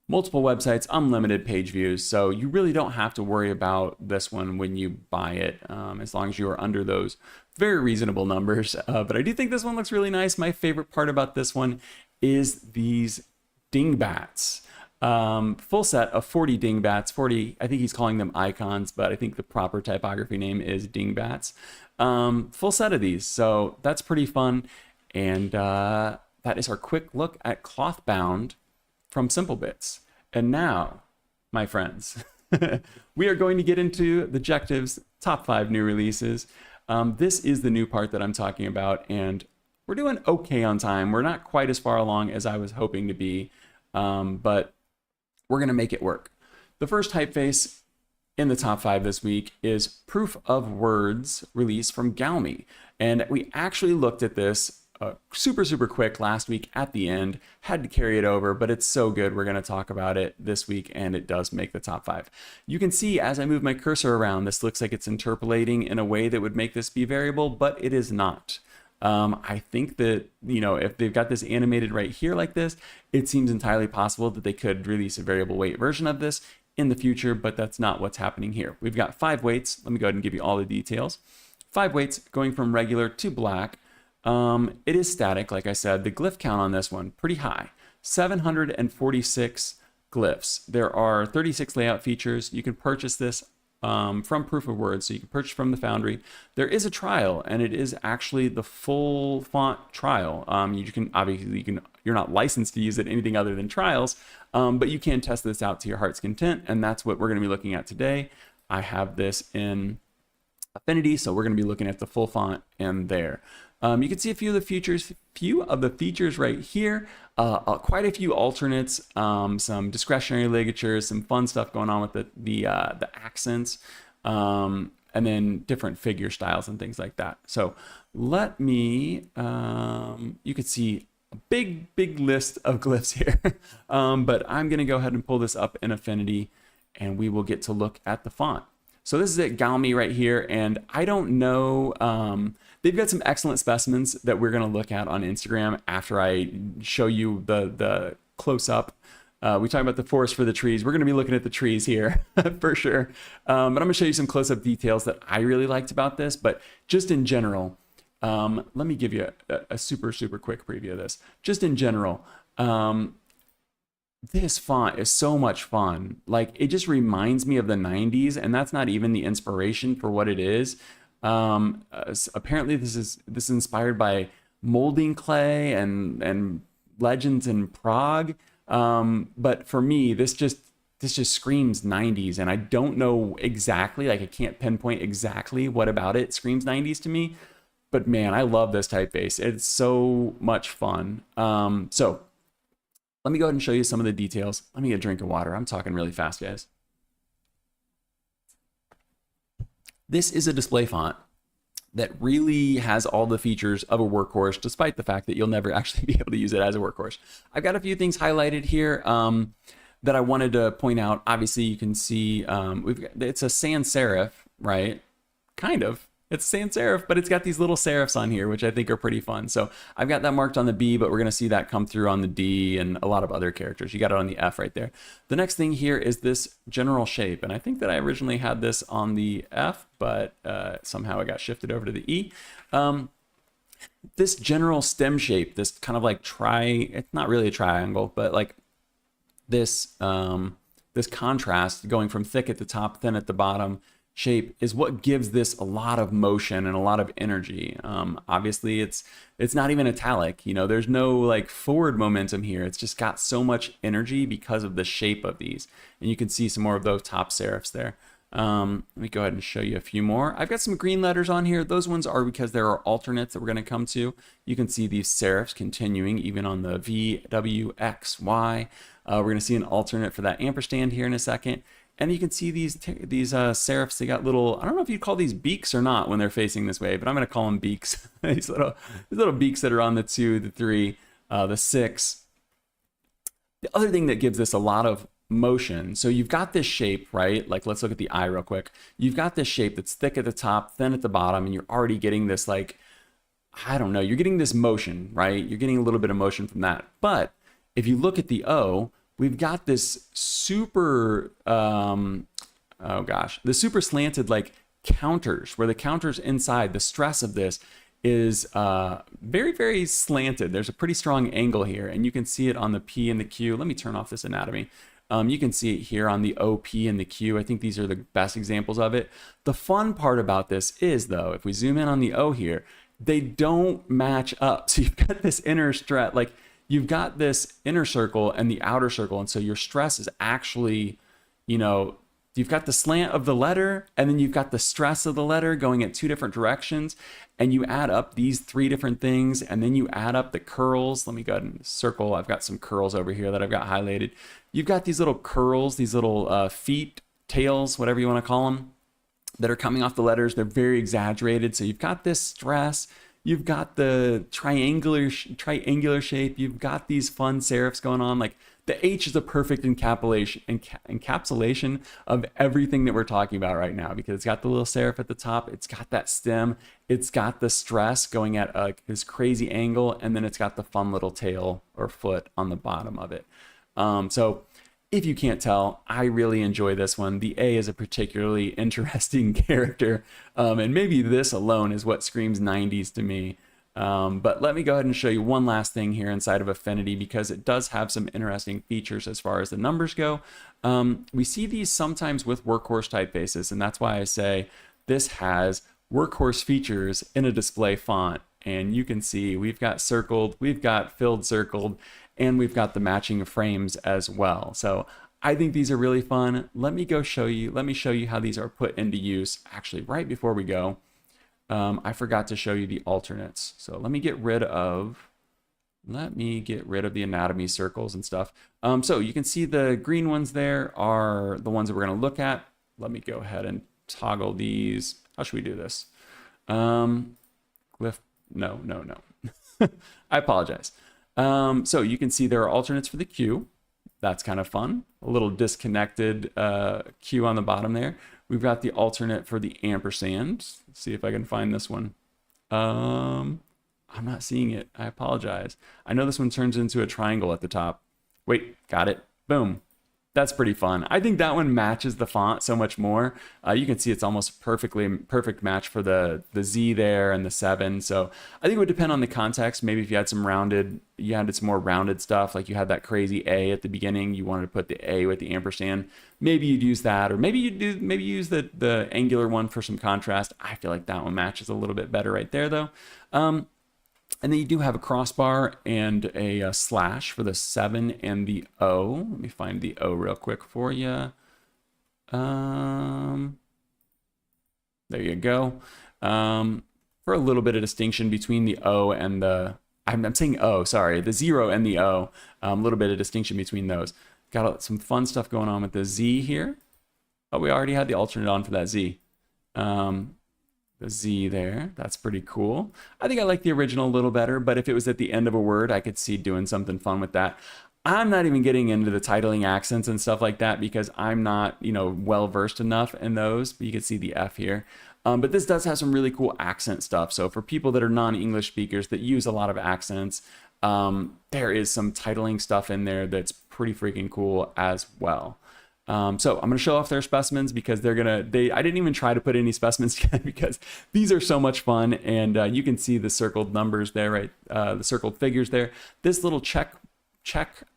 Multiple websites, unlimited page views. So you really don't have to worry about this one when you buy it, as long as you are under those very reasonable numbers. But I do think this one looks really nice. My favorite part about this one is these dingbats. Full set of 40 dingbats, 40, I think he's calling them icons, but I think the proper typography name is dingbats. Full set of these, so that's pretty fun. And that is our quick look at Clauthbound from Simple Bits. And now, my friends, we are going to get into the Jectives top 5 new releases. This is the new part that I'm talking about, and we're doing okay on time. We're not quite as far along as I was hoping to be, but we're going to make it work. The first typeface in the top 5 this week is Proof of Words release from Galmi. And we actually looked at this super quick last week at the end, had to carry it over, but it's so good. We're going to talk about it this week, and it does make the top 5. You can see as I move my cursor around, this looks like it's interpolating in a way that would make this be variable, but it is not. I think that, if they've got this animated right here like this, it seems entirely possible that they could release a variable weight version of this in the future, but that's not what's happening here. We've got 5 weights. Let me go ahead and give you all the details. 5 weights going from regular to black. It is static, like I said. The glyph count on this one, pretty high. 746 glyphs. There are 36 layout features. You can purchase this from Proof of Words, so you can purchase from the Foundry. There is a trial, and it is actually the full font trial. You can obviously you're not licensed to use it anything other than trials, but you can test this out to your heart's content, and that's what we're going to be looking at today. I have this in Affinity, so we're going to be looking at the full font in there. You can see a few of the features right here. Quite a few alternates, some discretionary ligatures, some fun stuff going on with the accents, and then different figure styles and things like that. So let me, you can see a big list of glyphs here, but I'm going to go ahead and pull this up in Affinity, and we will get to look at the font. So this is at Galmi right here, and I don't know, they've got some excellent specimens that we're going to look at on Instagram after I show you the close-up. We talk about the forest for the trees. We're going to be looking at the trees here for sure. But I'm going to show you some close-up details that I really liked about this, but just in general, let me give you a super quick preview of this. Just in general, this font is so much fun. Like, it just reminds me of the 90s, and that's not even the inspiration for what it is. Apparently this is inspired by molding clay and legends in Prague. But for me, this just screams 90s, and I don't know exactly, like I can't pinpoint exactly what about it screams 90s to me, but man, I love this typeface. It's so much fun. So let me go ahead and show you some of the details. Let me get a drink of water. I'm talking really fast, guys. This is a display font that really has all the features of a workhorse, despite the fact that you'll never actually be able to use it as a workhorse. I've got a few things highlighted here that I wanted to point out. Obviously, you can see it's a sans serif, right? Kind of. It's sans serif, but it's got these little serifs on here, which I think are pretty fun. So I've got that marked on the B, but we're going to see that come through on the D and a lot of other characters. You got it on the F right there. The next thing here is this general shape. And I think that I originally had this on the F, but somehow it got shifted over to the E. This general stem shape, this kind of like it's not really a triangle, but like this, this contrast going from thick at the top, thin at the bottom, shape is what gives this a lot of motion and a lot of energy. Obviously it's not even italic, you know, there's no like forward momentum here. It's just got so much energy because of the shape of these. And you can see some more of those top serifs there. Let me go ahead and show you a few more. I've got some green letters on here. Those ones are because there are alternates that we're going to come to. You can see these serifs continuing even on the V, W, X, Y. We're going to see an alternate for that ampersand here in a second. And you can see these serifs, they got little, I don't know if you'd call these beaks or not when they're facing this way, but I'm going to call them beaks. these little beaks that are on the 2, the 3, the 6. The other thing that gives this a lot of motion, so you've got this shape, right? Like, let's look at the eye real quick. You've got this shape that's thick at the top, thin at the bottom, and you're already getting this, like, I don't know, you're getting this motion, right? You're getting a little bit of motion from that. But if you look at the O, we've got this super, the super slanted like counters, where the counters inside, the stress of this is very slanted. There's a pretty strong angle here, and you can see it on the P and the Q. Let me turn off this anatomy. You can see it here on the OP and the Q. I think these are the best examples of it. The fun part about this is, though, if we zoom in on the O here, they don't match up. So you've got this inner stress, like, you've got this inner circle and the outer circle. And so your stress is actually, you know, you've got the slant of the letter, and then you've got the stress of the letter going at 2 different directions. And you add up these 3 different things, and then you add up the curls. Let me go ahead and circle. I've got some curls over here that I've got highlighted. You've got these little curls, these little feet, tails, whatever you want to call them, that are coming off the letters. They're very exaggerated. So you've got this stress. You've got the triangular shape. You've got these fun serifs going on. Like, the H is a perfect encapsulation of everything that we're talking about right now, because it's got the little serif at the top. It's got that stem. It's got the stress going at this crazy angle. And then it's got the fun little tail or foot on the bottom of it. So if you can't tell, I really enjoy this one. The A is a particularly interesting character. And maybe this alone is what screams 90s to me. But let me go ahead and show you one last thing here inside of Affinity, because it does have some interesting features as far as the numbers go. We see these sometimes with workhorse typefaces, and that's why I say this has workhorse features in a display font. And you can see we've got circled, we've got filled circled, and we've got the matching frames as well. So I think these are really fun. Let me show you how these are put into use. Actually, right before we go, I forgot to show you the alternates. So let me get rid of the anatomy circles and stuff. So you can see the green ones there are the ones that we're going to look at. Let me go ahead and toggle these. How should we do this? Glyph. No. I apologize. So you can see there are alternates for the Q. That's kind of fun. A little disconnected Q on the bottom there. We've got the alternate for the ampersand. Let's see if I can find this one. I'm not seeing it. I apologize. I know this one turns into a triangle at the top. Wait, got it. Boom. That's pretty fun. I think that one matches the font so much more. You can see it's almost perfect match for the Z there and the 7. So I think it would depend on the context. Maybe if you had some more rounded stuff, like you had that crazy A at the beginning, you wanted to put the A with the ampersand. Maybe you'd use that, or maybe use the angular one for some contrast. I feel like that one matches a little bit better right there though. And then you do have a crossbar and a slash for the 7 and the O. Let me find the O real quick for you. There you go. For a little bit of distinction between the O and I'm saying O, sorry, the 0 and the O. A little bit of distinction between those. Got some fun stuff going on with the Z here. Oh, we already had the alternate on for that Z. The Z there, that's pretty cool. I think I like the original a little better, but if it was at the end of a word, I could see doing something fun with that. I'm not even getting into the titling accents and stuff like that because I'm not, well versed enough in those. But you can see the F here. But this does have some really cool accent stuff. So for people that are non-English speakers that use a lot of accents, there is some titling stuff in there that's pretty freaking cool as well. So I'm going to show off their specimens because I didn't even try to put any specimens together because these are so much fun. And you can see the circled numbers there, right? The circled figures there. This little check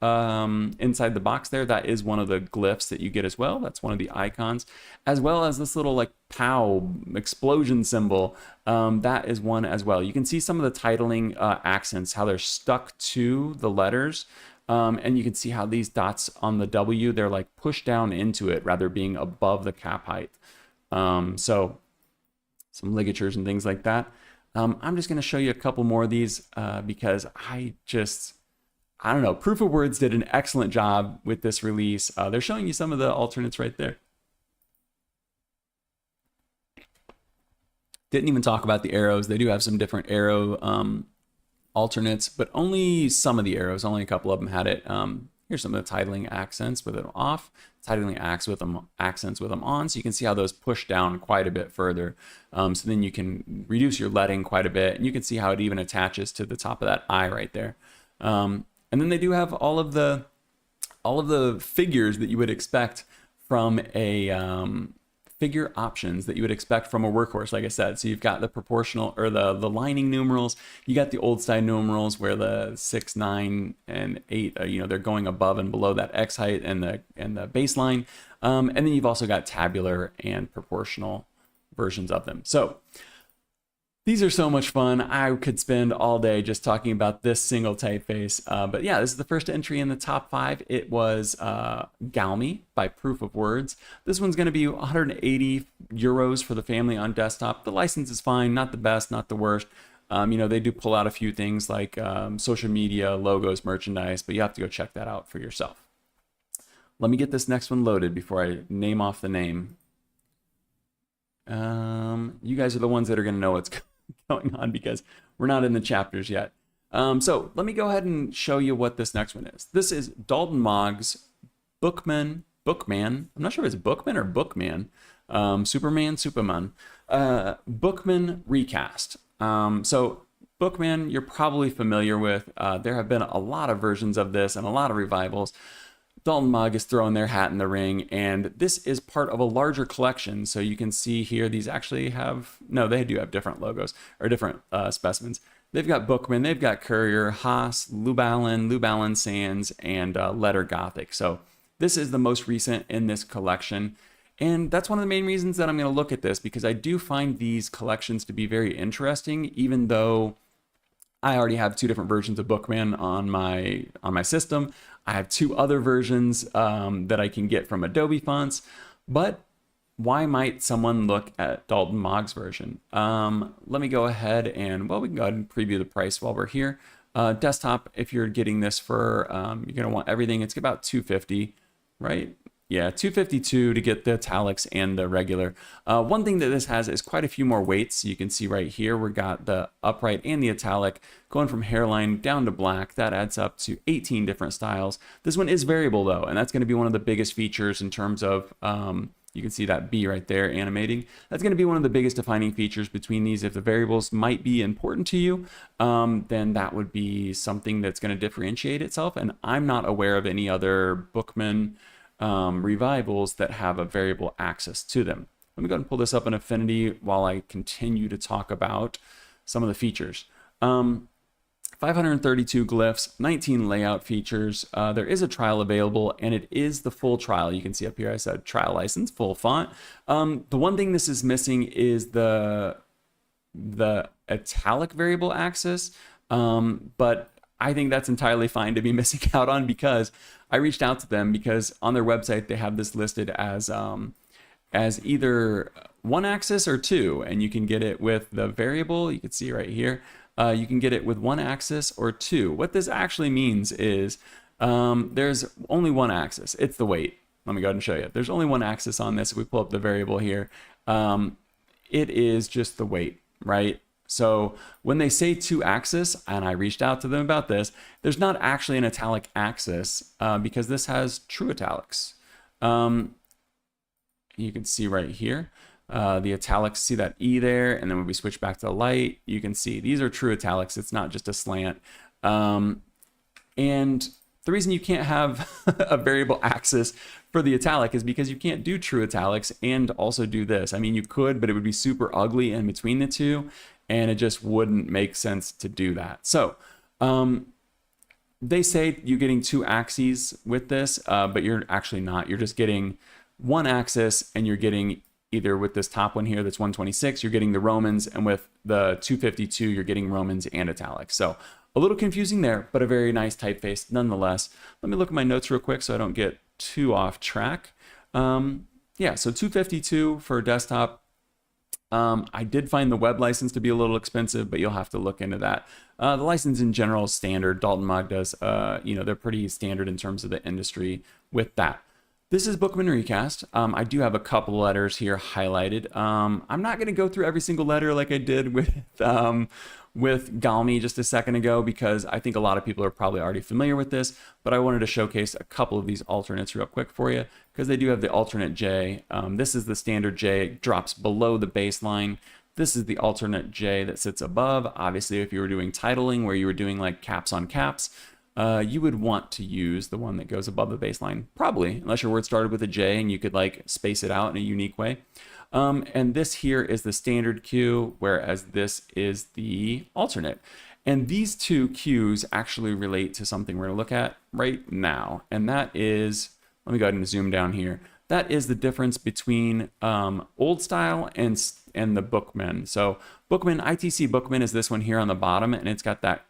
inside the box there, that is one of the glyphs that you get as well. That's one of the icons, as well as this little like pow explosion symbol. That is one as well. You can see some of the titling accents, how they're stuck to the letters. And you can see how these dots on the W, they're like pushed down into it rather being above the cap height. So some ligatures and things like that. I'm just going to show you a couple more of these because I don't know. Proof of Words did an excellent job with this release. They're showing you some of the alternates right there. Didn't even talk about the arrows. They do have some different arrow alternates, but only some of the arrows, only a couple of them had it. Here's some of the titling accents with them off, titling accents with them on. So you can see how those push down quite a bit further. So then you can reduce your leading quite a bit, and you can see how it even attaches to the top of that I right there. And then they do have all of the figures that you would expect from a figure options that you would expect from a workhorse, like I said. So you've got the proportional or the lining numerals. You got the old style numerals where the 6, 9, and 8, they're going above and below that X height and the baseline. And then you've also got tabular and proportional versions of them. So these are so much fun. I could spend all day just talking about this single typeface. But yeah, this is the first entry in the top 5. It was Galmi by Proof of Words. This one's going to be 180 euros for the family on desktop. The license is fine, not the best, not the worst. They do pull out a few things like social media, logos, merchandise, but you have to go check that out for yourself. Let me get this next one loaded before I name off the name. You guys are the ones that are going to know what's going on because we're not in the chapters yet. So let me go ahead and show you what this next one is. This is Dalton Maag's Bookman. I'm not sure if it's Bookman or Bookman. Superman. Bookman Recast. So Bookman, you're probably familiar with. There have been a lot of versions of this and a lot of revivals. Dalton Maag is throwing their hat in the ring, and this is part of a larger collection. So you can see here, these actually have, no, they do have different logos or different specimens. They've got Bookman, they've got Courier, Haas, Lubalin Sans, and Letter Gothic. So this is the most recent in this collection. And that's one of the main reasons that I'm going to look at this, because I do find these collections to be very interesting, even though I already have 2 different versions of Bookman on my system. I have 2 other versions that I can get from Adobe fonts, but why might someone look at Dalton Maag's version? Let me go ahead and, well, we can go ahead and preview the price while we're here. Desktop, if you're getting this for, you're going to want everything. It's about $250, right? Yeah, $252 to get the italics and the regular. One thing that this has is quite a few more weights. You can see right here, we got the upright and the italic going from hairline down to black. That adds up to 18 different styles. This one is variable though, and that's going to be one of the biggest features in terms of, you can see that B right there animating. That's going to be one of the biggest defining features between these. If the variables might be important to you, then that would be something that's going to differentiate itself. And I'm not aware of any other Bookman revivals that have a variable axis to them. Let me go ahead and pull this up in Affinity while I continue to talk about some of the features. 532 glyphs, 19 layout features. There is a trial available, and it is the full trial. You can see up here I said trial license, full font. The one thing this is missing is the italic variable axis, but I think that's entirely fine to be missing out on, because I reached out to them because on their website they have this listed as either 1 axis or 2, and you can get it with the variable. You can see right here. You can get it with 1 axis or 2. What this actually means is there's only 1 axis. It's the weight. Let me go ahead and show you. There's only 1 axis on this. If we pull up the variable here, it is just the weight, right? So when they say 2 axis, and I reached out to them about this, there's not actually an italic axis because this has true italics. You can see right here. The italics, see that E there, and then when we switch back to the light, you can see these are true italics. It's not just a slant. And the reason you can't have a variable axis for the italic is because you can't do true italics and also do this. I mean, you could, but it would be super ugly in between the two, and it just wouldn't make sense to do that. So they say you're getting 2 axes with this, but you're actually not. You're just getting 1 axis, and you're getting either with this top one here that's 126, you're getting the Romans, and with the 252, you're getting Romans and italics. So a little confusing there, but a very nice typeface nonetheless. Let me look at my notes real quick so I don't get too off track. Yeah, so 252 for desktop. I did find the web license to be a little expensive, but you'll have to look into that. The license in general is standard. Dalton Maag does, they're pretty standard in terms of the industry with that. This is Bookman Recast. I do have a couple letters here highlighted. I'm not going to go through every single letter like I did with Galmi just a second ago, because I think a lot of people are probably already familiar with this, but I wanted to showcase a couple of these alternates real quick for you, because they do have the alternate J. This is the standard J. It drops below the baseline. This is the alternate J that sits above. Obviously, if you were doing titling where you were doing like caps on caps, you would want to use the one that goes above the baseline, probably, unless your word started with a J and you could like space it out in a unique way. And this here is the standard Q, whereas this is the alternate. And these 2 Qs actually relate to something we're going to look at right now. And that is, let me go ahead and zoom down here. That is the difference between old style and the Bookman. So Bookman, ITC Bookman is this one here on the bottom, and it's got that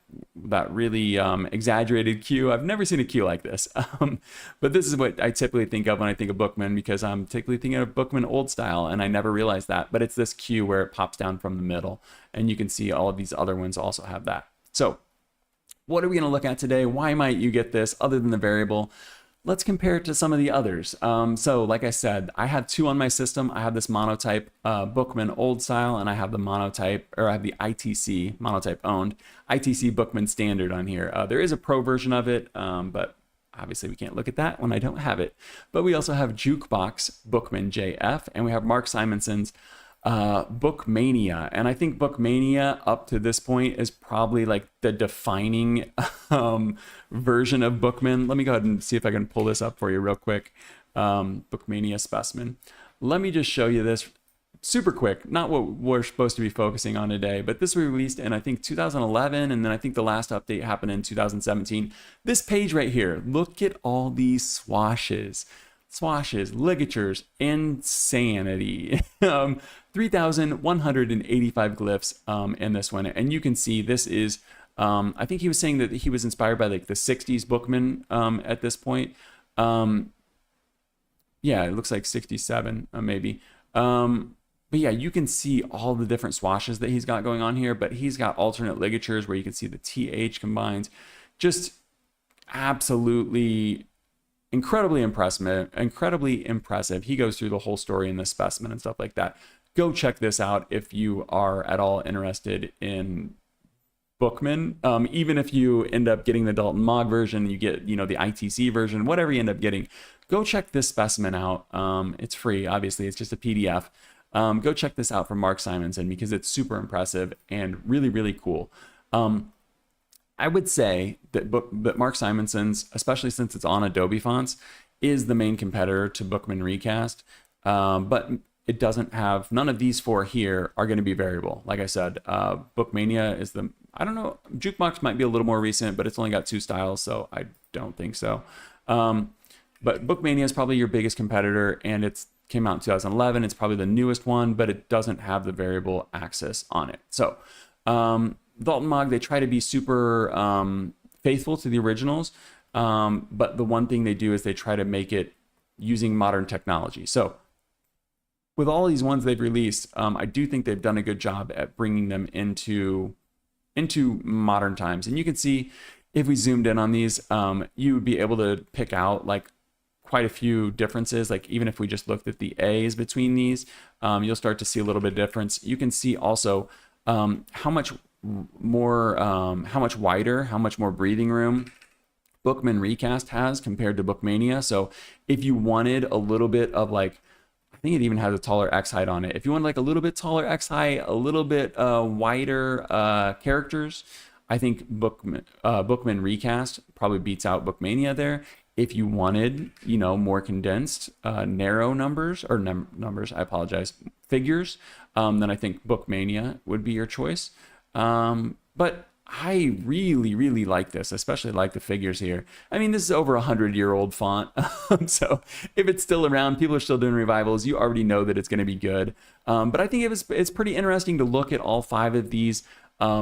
really exaggerated Q. I've never seen a Q like this, but this is what I typically think of when I think of Bookman, because I'm typically thinking of Bookman old style, and I never realized that. But it's this Q where it pops down from the middle, and you can see all of these other ones also have that. So what are we going to look at today? Why might you get this other than the variable? Let's compare it to some of the others. So like I said, I have 2 on my system. I have this monotype Bookman old style, and I have the monotype, or I have the ITC monotype owned ITC Bookman standard on here. There is a pro version of it, but obviously we can't look at that when I don't have it. But we also have Jukebox Bookman JF, and we have Mark Simonson's Bookmania. And I think Bookmania up to this point is probably like the defining version of Bookman. Let me go ahead and see if I can pull this up for you real quick. Bookmania specimen. Let me just show you this super quick, not what we're supposed to be focusing on today, but this was released in, I think, 2011, and then I think the last update happened in 2017. This page right here, look at all these swashes, ligatures, insanity. 3,185 glyphs in this one, and you can see this is, I think he was saying that he was inspired by like the 60s Bookman at this point. Yeah, it looks like 67 maybe. But yeah, you can see all the different swashes that he's got going on here, but he's got alternate ligatures where you can see the TH combines. Just absolutely incredibly impressive. He goes through the whole story in this specimen and stuff like that. Go check this out if you are at all interested in Bookman. Even if you end up getting the Dalton Maag version, you get, you know, the ITC version, whatever you end up getting, go check this specimen out. It's free, obviously, it's just a PDF. Go check this out from Mark Simonson because it's super impressive and really, really cool. I would say that Mark Simonson's, especially since it's on Adobe fonts, is the main competitor to Bookman Recast. But it doesn't have, none of these four here are going to be variable. Like I said, Bookmania is the, I don't know, Jukebox might be a little more recent, but it's only got 2 styles, so I don't think so. But Bookmania is probably your biggest competitor, and it's came out in 2011. It's probably the newest one, but it doesn't have the variable axis on it. So Dalton Maag, they try to be super faithful to the originals, but the one thing they do is they try to make it using modern technology. So with all these ones they've released, I do think they've done a good job at bringing them into modern times. And you can see if we zoomed in on these, you would be able to pick out like quite a few differences. Like even if we just looked at the A's between these, you'll start to see a little bit of difference. You can see also how much wider, how much more breathing room Bookman Recast has compared to Bookmania. So if you wanted a little bit of like, I think it even has a taller X height on it. If you want like a little bit taller X height, a little bit wider characters, I think Bookman Recast probably beats out Bookmania there. If you wanted, you know, more condensed, narrow numbers, or numbers, I apologize, figures, then I think Bookmania would be your choice. But I really, really like this, especially like the figures here. I mean, this is over 100-year-old font. So if it's still around, people are still doing revivals, you already know that it's going to be good. But I think it's pretty interesting to look at all 5 of these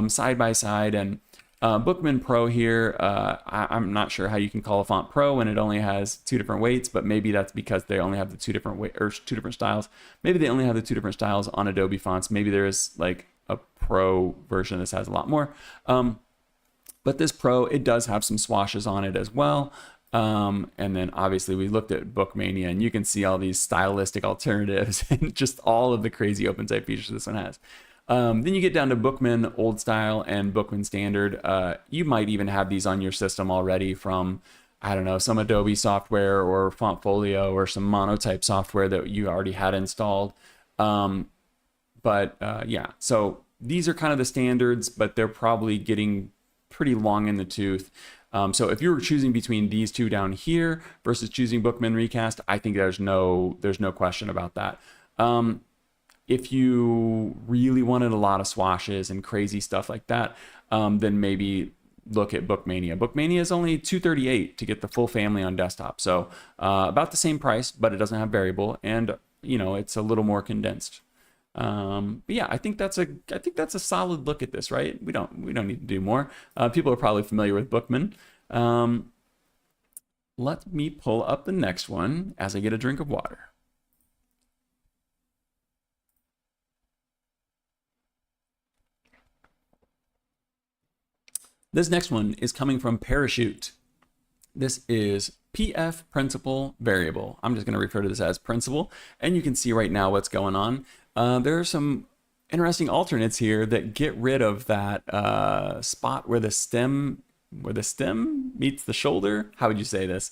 side by side. And Bookman Pro here, I'm not sure how you can call a font Pro when it only has 2 different weights, but maybe that's because they only have the 2 different weight or 2 different styles. Maybe they only have the 2 different styles on Adobe fonts. Maybe there is like a Pro version that has a lot more. But this Pro, it does have some swashes on it as well. And then obviously we looked at Bookmania, and you can see all these stylistic alternatives and just all of the crazy open type features this one has. Then you get down to Bookman Old Style and Bookman Standard. You might even have these on your system already from, I don't know, some Adobe software or Fontfolio or some monotype software that you already had installed. Yeah, so these are kind of the standards, but they're probably getting pretty long in the tooth. So if you were choosing between these 2 down here versus choosing Bookman Recast, I think there's no question about that. If you really wanted a lot of swashes and crazy stuff like that, then maybe look at Bookmania. Bookmania is only $238 to get the full family on desktop. So about the same price, but it doesn't have variable, and you know, it's a little more condensed. But yeah, I think that's a solid look at this, right? We don't need to do more. People are probably familiar with Bookman. Let me pull up the next one as I get a drink of water. This next one is coming from Parachute. This is PF Principal Variable. I'm just going to refer to this as Principal, and you can see right now what's going on. There are some interesting alternates here that get rid of that spot where the stem meets the shoulder. How would you say this?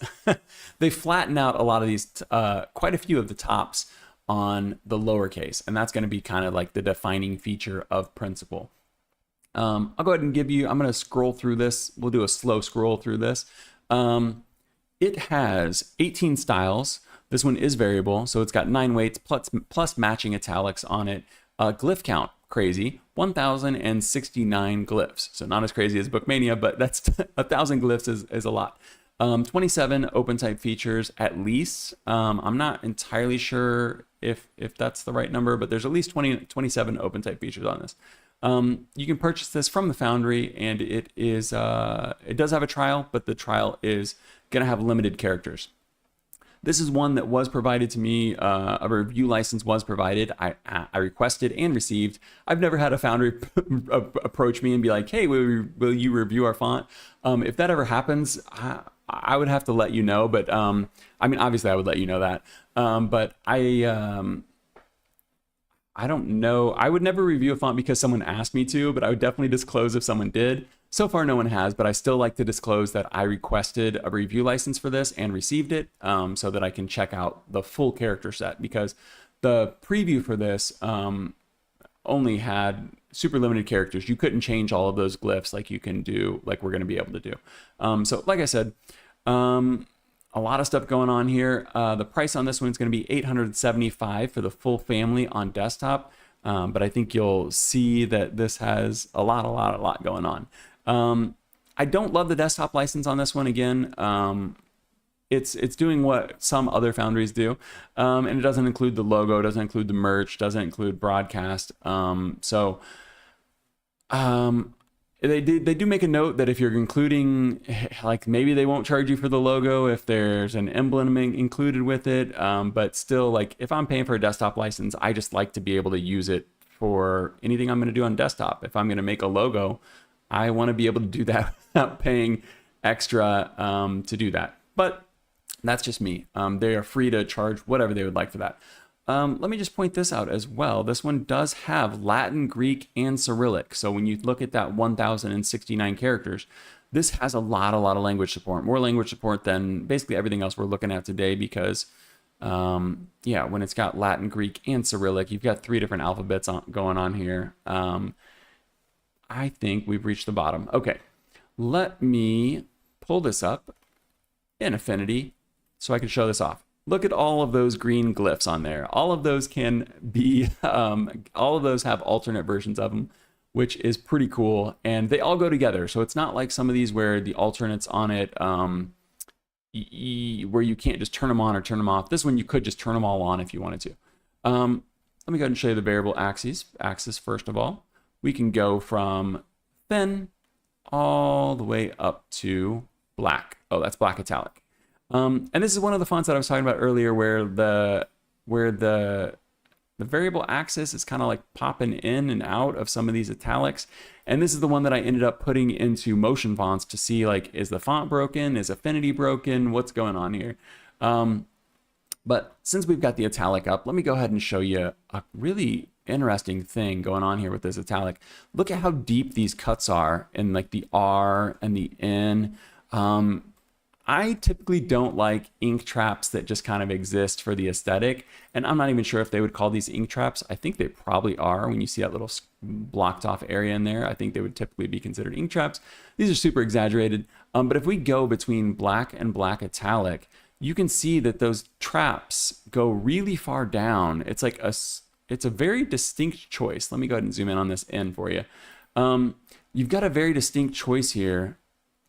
They flatten out a lot of these, quite a few of the tops on the lowercase, and that's going to be kind of like the defining feature of Principal. I'll go ahead and I'm going to scroll through this. We'll do a slow scroll through this. It has 18 styles, This one is variable, so it's got 9 weights plus matching italics on it. Glyph count, crazy, 1,069 glyphs. So not as crazy as Bookmania, but that's 1,000 glyphs is a lot. 27 open type features at least. I'm not entirely sure if that's the right number, but there's at least 27 open type features on this. You can purchase this from the Foundry, and it does have a trial, but the trial is going to have limited characters. This is one that was provided to me. A review license was provided. I requested and received. I've never had a Foundry approach me and be like, hey, will you review our font? If that ever happens, I would have to let you know. But I mean, obviously I would let you know that. But I don't know. I would never review a font because someone asked me to, but I would definitely disclose if someone did. So far, no one has, but I still like to disclose that I requested a review license for this and received it, so that I can check out the full character set, because the preview for this only had super limited characters. You couldn't change all of those glyphs like you can do, like we're going to be able to do. So like I said, a lot of stuff going on here. The price on this one is going to be $875 for the full family on desktop. But I think you'll see that this has a lot going on. I don't love the desktop license on this one. Again, it's doing what some other foundries do, and it doesn't include the logo, doesn't include the merch, doesn't include broadcast. They do make a note that if you're including, like, maybe they won't charge you for the logo if there's an emblem included with it. But still, like, if I'm paying for a desktop license, I just like to be able to use it for anything I'm going to do on desktop. If I'm going to make a logo, I want to be able to do that without paying extra to do that. But that's just me. They are free to charge whatever they would like for that. Let me just point this out as well. This one does have Latin, Greek, and Cyrillic. So when you look at that 1,069 characters, this has a lot of language support, more language support than basically everything else we're looking at today, because yeah, when it's got Latin, Greek, and Cyrillic, you've got 3 different alphabets going on here. I think we've reached the bottom. Okay, let me pull this up in Affinity so I can show this off. Look at all of those green glyphs on there. All of those can be, all of those have alternate versions of them, which is pretty cool. And they all go together. So it's not like some of these where the alternates on it, where you can't just turn them on or turn them off. This one, you could just turn them all on if you wanted to. Let me go ahead and show you the variable axes. Axis, first of all, we can go from thin all the way up to black. Oh, that's black italic. And this is one of the fonts that I was talking about earlier, where the variable axis is kind of like popping in and out of some of these italics. And this is the one that I ended up putting into motion fonts to see, like, is the font broken? Is Affinity broken? What's going on here? But since we've got the italic up, let me go ahead and show you a really interesting thing going on here with this italic. Look at how deep these cuts are in, like, the R and the N. I typically don't like ink traps that just kind of exist for the aesthetic, and I'm not even sure if they would call these ink traps. I think they probably are. When you see that little blocked off area in there, I think they would typically be considered ink traps. These are super exaggerated, but if we go between black and black italic, you can see that those traps go really far down. It's like it's a very distinct choice. Let me go ahead and zoom in on this N for you. You've got a very distinct choice here.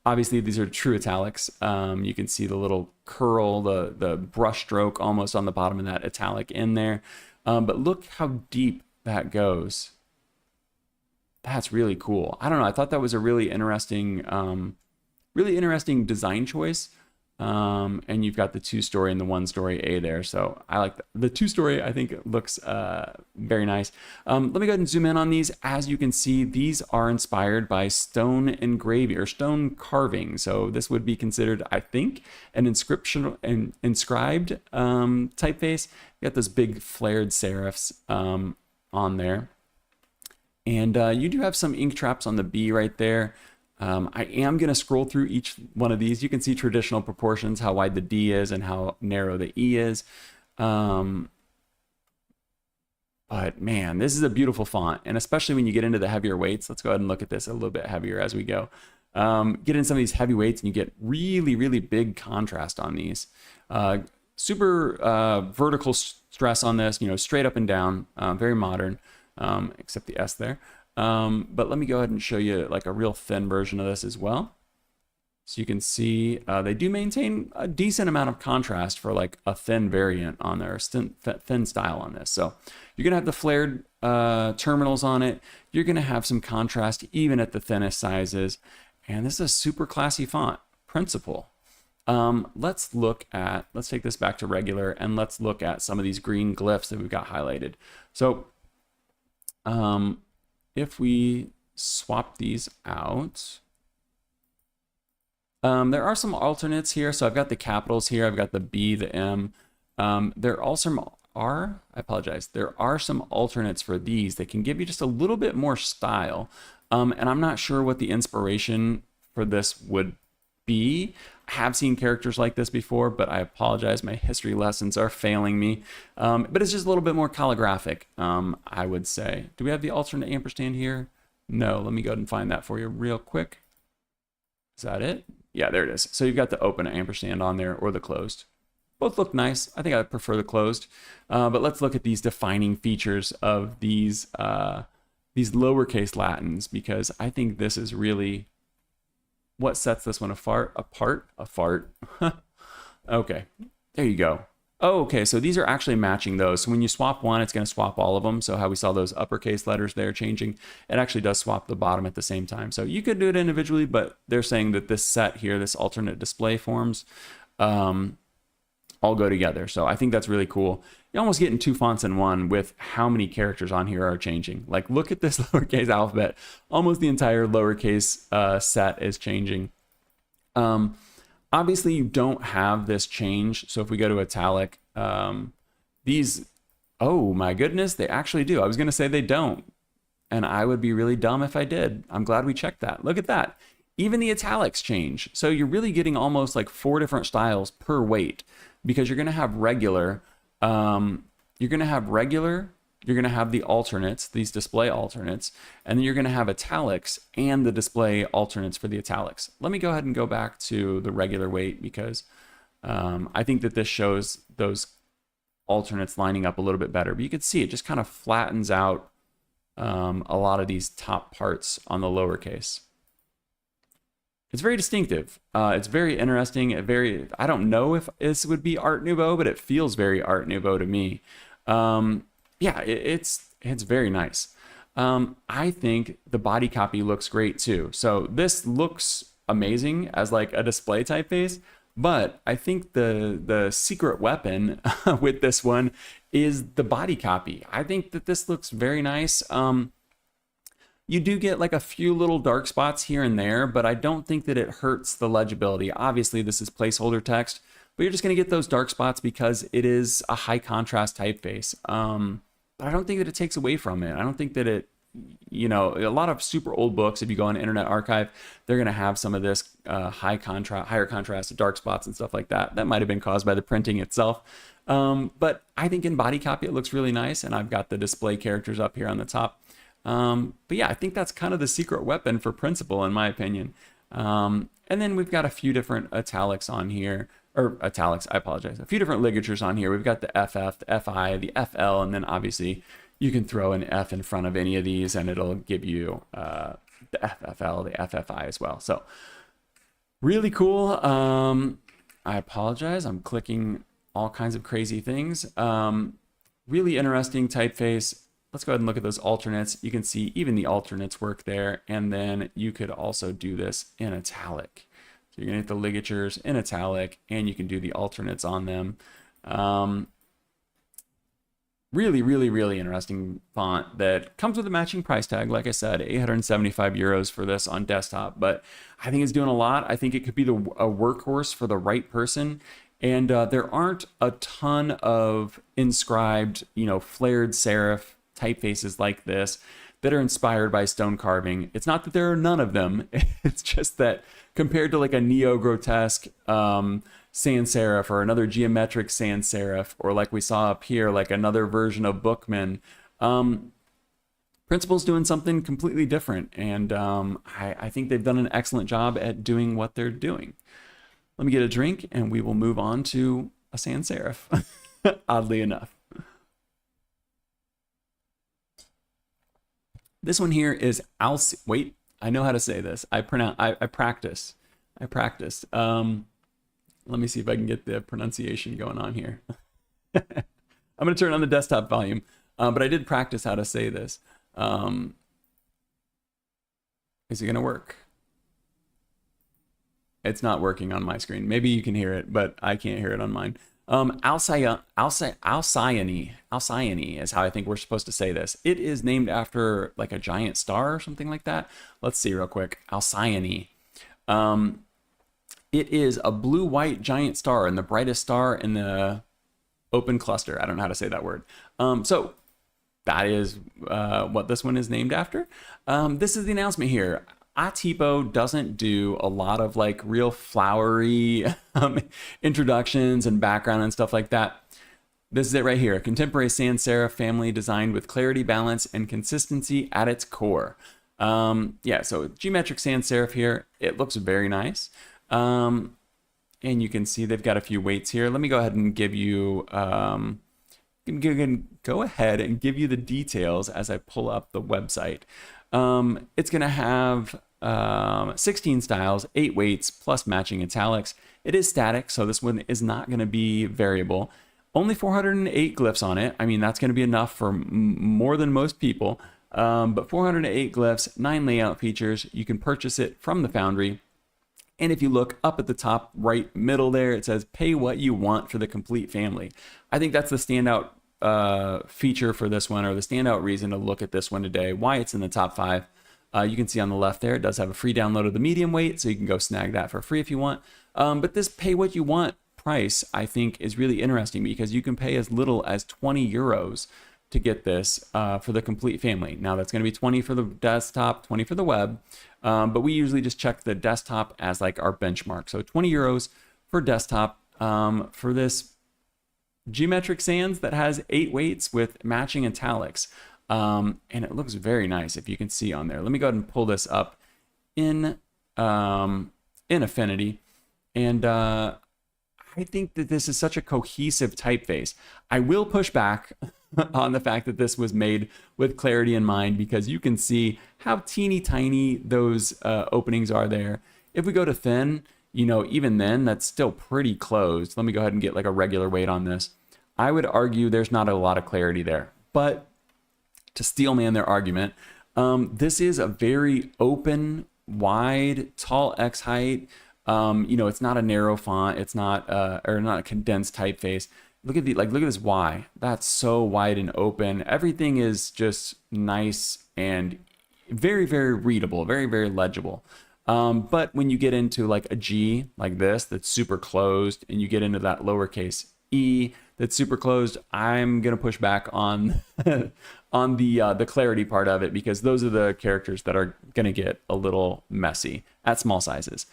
Obviously, these are true italics. You can see the little curl, the brush stroke almost on the bottom of that italic in there. But look how deep that goes. That's really cool. I don't know. I thought that was a really interesting design choice. And you've got the 2-story and the 1-story A there. So I like the 2-story. I think it looks very nice. Let me go ahead and zoom in on these. As you can see, these are inspired by stone engraving or stone carving. So this would be considered, I think, an inscribed typeface. You got those big flared serifs on there. And you do have some ink traps on the B right there. I am going to scroll through each one of these. You can see traditional proportions, how wide the D is and how narrow the E is. But man, this is a beautiful font. And especially when you get into the heavier weights, let's go ahead and look at this a little bit heavier as we go. Get in some of these heavy weights and you get really, really big contrast on these. super vertical stress on this, straight up and down, very modern, except the S there. But let me go ahead and show you like a real thin version of this as well. So you can see they do maintain a decent amount of contrast for like a thin variant on there, thin style on this. So you're gonna have the flared terminals on it. You're gonna have some contrast even at the thinnest sizes. And this is a super classy font, Principle. Let's take this back to regular and let's look at some of these green glyphs that we've got highlighted. So if we swap these out, there are some alternates here. So I've got the capitals here. I've got the B, the M. There are some alternates for these that can give you just a little bit more style. And I'm not sure what the inspiration for this would be. I have seen characters like this before, but I apologize. My history lessons are failing me. But it's just a little bit more calligraphic, I would say. Do we have the alternate ampersand here? No, let me go ahead and find that for you real quick. Is that it? Yeah, there it is. So you've got the open ampersand on there or the closed. Both look nice. I think I prefer the closed. But let's look at these defining features of these lowercase Latins, because I think this is really what sets this one apart. Okay, there you go. Oh, okay, so these are actually matching those. So when you swap one, it's going to swap all of them. So how we saw those uppercase letters there changing, it actually does swap the bottom at the same time. So you could do it individually, but they're saying that this set here, this alternate display forms, all go together. So I think that's really cool. You're almost getting two fonts in one with how many characters on here are changing. Like, look at this lowercase alphabet. Almost the entire lowercase set is changing. Obviously, you don't have this change. So if we go to italic, these, oh my goodness, they actually do. I was going to say they don't. And I would be really dumb if I did. I'm glad we checked that. Look at that. Even the italics change. So you're really getting almost like 4 different styles per weight, because you're going to have regular, you're going to have the alternates, these display alternates, and then you're going to have italics and the display alternates for the italics. Let me go ahead and go back to the regular weight, because I think that this shows those alternates lining up a little bit better. But you can see it just kind of flattens out a lot of these top parts on the lowercase. It's very distinctive. It's very interesting. I don't know if this would be Art Nouveau, but it feels very Art Nouveau to me. Yeah, it's very nice. I think the body copy looks great too. So this looks amazing as like a display typeface, but I think the secret weapon with this one is the body copy. I think that this looks very nice. You do get like a few little dark spots here and there, but I don't think that it hurts the legibility. Obviously, this is placeholder text, but you're just going to get those dark spots because it is a high contrast typeface. But I don't think that it takes away from it. I don't think that it, a lot of super old books, if you go on Internet Archive, they're going to have some of this higher contrast, dark spots and stuff like that. That might have been caused by the printing itself. But I think in body copy, it looks really nice. And I've got the display characters up here on the top. But yeah, I think that's kind of the secret weapon for Principle, in my opinion. And then we've got a few different italics on here, or italics, I apologize. A few different ligatures on here. We've got the FF, the FI, the FL, and then obviously you can throw an F in front of any of these and it'll give you the FFL, the FFI as well. So really cool. I apologize. I'm clicking all kinds of crazy things. Really interesting typeface. Let's go ahead and look at those alternates. You can see even the alternates work there. And then you could also do this in italic. So you're gonna hit the ligatures in italic and you can do the alternates on them. Really, really, really interesting font that comes with a matching price tag. Like I said, 875 euros for this on desktop, but I think it's doing a lot. I think it could be a workhorse for the right person. And there aren't a ton of inscribed, flared serif typefaces like this that are inspired by stone carving. It's not that there are none of them. It's just that compared to like a neo-grotesque sans serif or another geometric sans serif, or like we saw up here, like another version of Bookman, Principle's doing something completely different. And I think they've done an excellent job at doing what they're doing. Let me get a drink and we will move on to a sans serif, oddly enough. This one here is wait, I know how to say this. I practiced. Let me see if I can get the pronunciation going on here. I'm going to turn on the desktop volume, but I did practice how to say this. Is it going to work? It's not working on my screen. Maybe you can hear it, but I can't hear it on mine. Alcyone is how I think we're supposed to say this. It is named after like a giant star or something like that. Let's see real quick. Alcyone. It is a blue-white giant star and the brightest star in the open cluster. I don't know how to say that word. So that is what this one is named after. This is the announcement here. Atipo doesn't do a lot of like real flowery introductions and background and stuff like that. This is it right here. A contemporary sans serif family designed with clarity, balance, and consistency at its core. Yeah, so geometric sans serif here. It looks very nice. And you can see they've got a few weights here. Let me go ahead and give you the details as I pull up the website. It's going to have 16 styles, 8 weights, plus matching italics. It is static, so this one is not going to be variable. Only 408 glyphs on it. I mean, that's going to be enough for more than most people. But 408 glyphs, 9 layout features. You can purchase it from the Foundry. And if you look up at the top right middle there, it says pay what you want for the complete family. I think that's the standout feature for this one, or the standout reason to look at this one today, why it's in the top 5. You can see on the left there, it does have a free download of the medium weight, so you can go snag that for free if you want. But this pay what you want price, I think, is really interesting because you can pay as little as 20 euros to get this for the complete family. Now that's going to be 20 for the desktop, 20 for the web, but we usually just check the desktop as like our benchmark. So 20 euros for desktop for this geometric sans that has 8 weights with matching italics. And it looks very nice if you can see on there. Let me go ahead and pull this up in Affinity. And I think that this is such a cohesive typeface. I will push back on the fact that this was made with clarity in mind because you can see how teeny tiny those openings are there. If we go to thin, you know, even then that's still pretty closed. Let me go ahead and get like a regular weight on this. I would argue there's not a lot of clarity there, but to steelman their argument, this is a very open, wide, tall X height. You know, it's not a narrow font. It's not or not a condensed typeface. Look at look at this Y. That's so wide and open. Everything is just nice and very, very readable, very, very legible. But when you get into like a G like this, that's super closed, and you get into that lowercase E that's super closed, I'm gonna push back on on the clarity part of it because those are the characters that are gonna get a little messy at small sizes.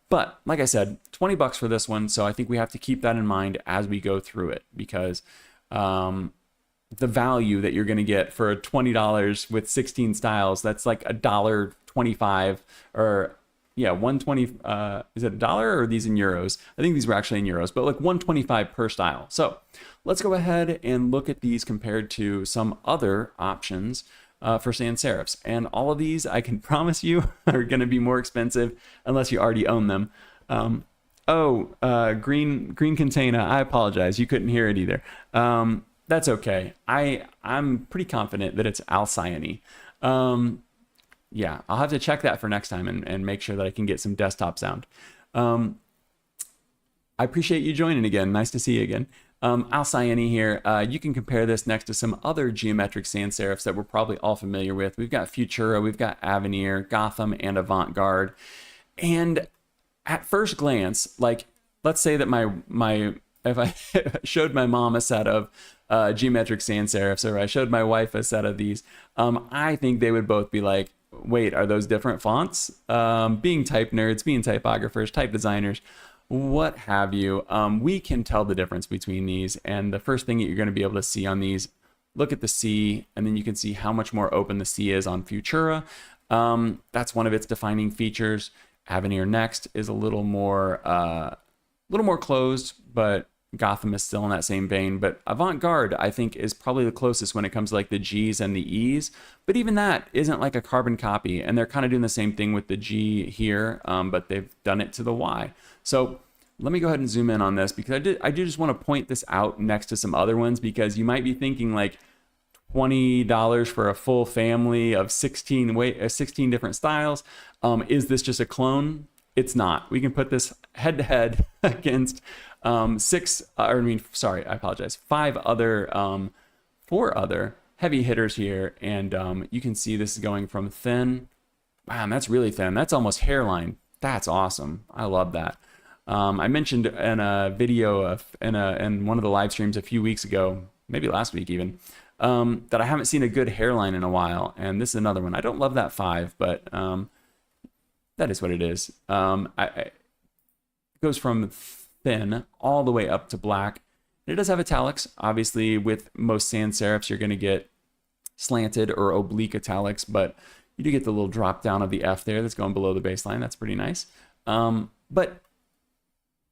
But like I said, 20 bucks for this one, so I think we have to keep that in mind as we go through it because the value that you're gonna get for $20 with 16 styles, that's like $1.25 or yeah, 120. Is it $1 or are these in euros? I think these were actually in euros, but like 125 per style. So let's go ahead and look at these compared to some other options for sans serifs. And all of these, I can promise you, are going to be more expensive unless you already own them. Green Container, I apologize. You couldn't hear it either. That's okay. I'm pretty confident that it's Alcyone. Yeah, I'll have to check that for next time and make sure that I can get some desktop sound. I appreciate you joining again. Nice to see you again. Alcyone here. You can compare this next to some other geometric sans serifs that we're probably all familiar with. We've got Futura, we've got Avenir, Gotham, and Avant-Garde. And at first glance, like, let's say that if I showed my mom a set of geometric sans serifs, or I showed my wife a set of these, I think they would both be like, wait, are those different fonts? Being type nerds, being typographers, type designers, what have you, we can tell the difference between these. And the first thing that you're going to be able to see on these, look at the C, and then you can see how much more open the C is on Futura. That's one of its defining features. Avenir next is a little more closed, but Gotham is still in that same vein, but avant-garde, I think, is probably the closest when it comes to like the G's and the E's. But even that isn't like a carbon copy, and they're kind of doing the same thing with the G here, but they've done it to the Y. So let me go ahead and zoom in on this, because I do just want to point this out next to some other ones, because you might be thinking like $20 for a full family of 16 different styles. Is this just a clone? It's not. We can put this head to head against four other heavy hitters here, and you can see this is going from thin. Wow, that's really thin. That's almost hairline. That's awesome. I love that. I mentioned in a video in one of the live streams a few weeks ago, maybe last week even, that I haven't seen a good hairline in a while, and this is another one. I don't love that 5, but that is what it is. It goes from thin all the way up to black. It does have italics. Obviously, with most sans serifs, you're going to get slanted or oblique italics, but you do get the little drop down of the F there that's going below the baseline. That's pretty nice. But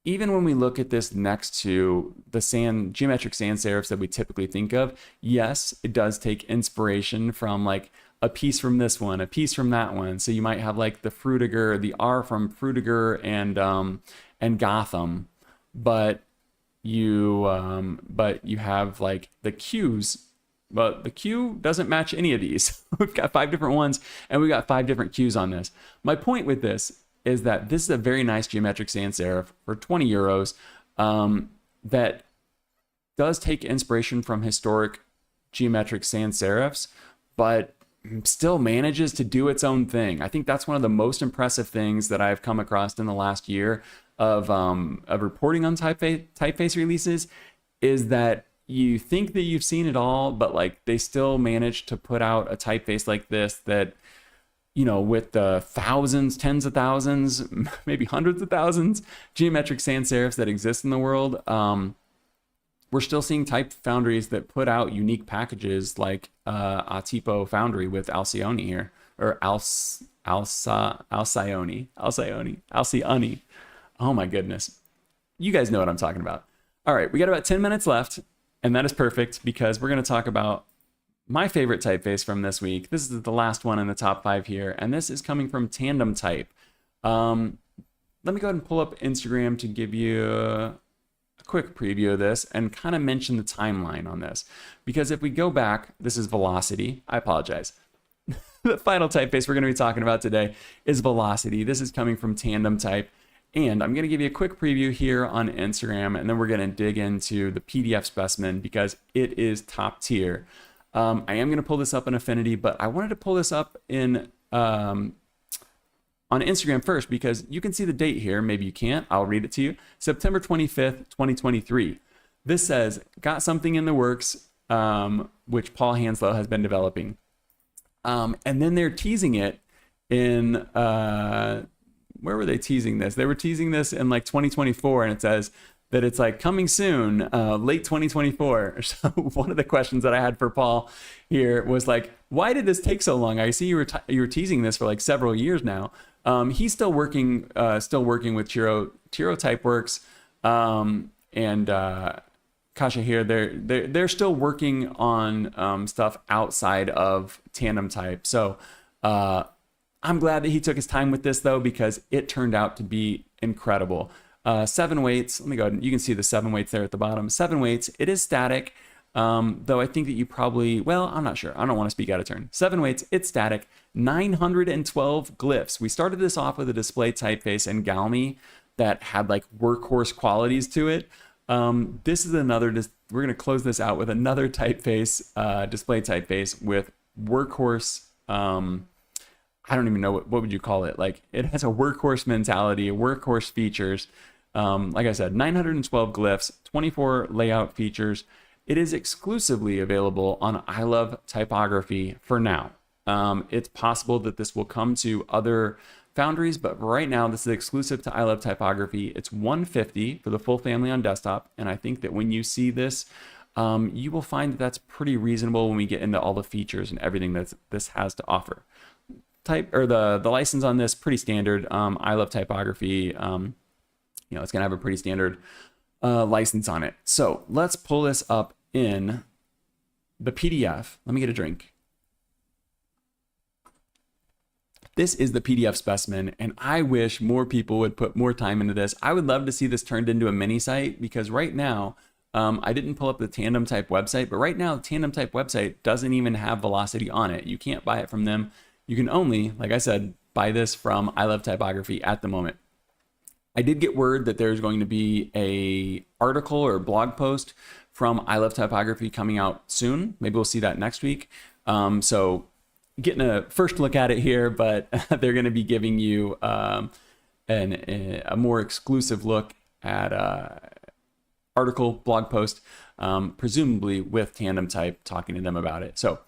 even when we look at this next to the geometric sans serifs that we typically think of, yes, it does take inspiration from like a piece from this one, a piece from that one. So you might have like the Frutiger, the R from Frutiger and Gotham, but you have like the Q's, but the Q doesn't match any of these. We've got 5 different ones, and we've got 5 different Q's on this. My point with this is that this is a very nice geometric sans serif for 20 euros that does take inspiration from historic geometric sans serifs, but still manages to do its own thing. I think that's one of the most impressive things that I've come across in the last year of reporting on typeface releases, is that you think that you've seen it all, but like they still manage to put out a typeface like this that, you know, with the thousands, tens of thousands, maybe hundreds of thousands geometric sans serifs that exist in the world, we're still seeing type foundries that put out unique packages like Atipo Foundry with Alcyone here, or Alcyone. Oh my goodness. You guys know what I'm talking about. All right, we got about 10 minutes left, and that is perfect because we're going to talk about my favorite typeface from this week. This is the last one in the top 5 here, and this is coming from Tandem Type. Let me go ahead and pull up Instagram to give you a quick preview of this and kind of mention the timeline on this. Because if we go back, this is Velocity. I apologize. The final typeface we're going to be talking about today is Velocity. This is coming from Tandem Type. And I'm going to give you a quick preview here on Instagram, and then we're going to dig into the PDF specimen because it is top tier. I am going to pull this up in Affinity, but I wanted to pull this up in on Instagram first because you can see the date here. Maybe you can't. I'll read it to you. September 25th, 2023. This says, got something in the works, which Paul Hanslow has been developing. And then they're teasing it in... where were they teasing this? They were teasing this in like 2024, and it says that it's like coming soon, late 2024. So one of the questions that I had for Paul here was like, why did this take so long? I see you were teasing this for like several years now. He's still working with StreoType Works, and Kasha here. They're still working on stuff outside of Tandem Type. So I'm glad that he took his time with this though, because it turned out to be incredible. 7 weights. Let me go ahead and you can see the 7 weights there at the bottom. 7 weights. It is static, though I think that you probably, well, I'm not sure. I don't want to speak out of turn. 7 weights. It's static. 912 glyphs. We started this off with a display typeface in Galmi that had like workhorse qualities to it. This is another, we're going to close this out with another typeface, display typeface with workhorse, I don't even know what would you call it. Like it has a workhorse mentality, workhorse features. Like I said, 912 glyphs, 24 layout features. It is exclusively available on I Love Typography for now. It's possible that this will come to other foundries, but right now this is exclusive to I Love Typography. It's $150 for the full family on desktop, and I think that when you see this, you will find that that's pretty reasonable when we get into all the features and everything that this has to offer. The license on this pretty standard. I Love Typography. It's gonna have a pretty standard license on it. So let's pull this up in the PDF. Let me get a drink. This is the PDF specimen, and I wish more people would put more time into this. I would love to see this turned into a mini site, because right now, I didn't pull up the Tandem Type website, but right now the Tandem Type website doesn't even have Velocity on it. You can't buy it from them. You can only, like I said, buy this from I Love Typography at the moment. I did get word that there's going to be a article or blog post from I Love Typography coming out soon. Maybe we'll see that next week. So getting a first look at it here, but they're going to be giving you a more exclusive look at article, blog post, presumably with Tandem Type, talking to them about it. So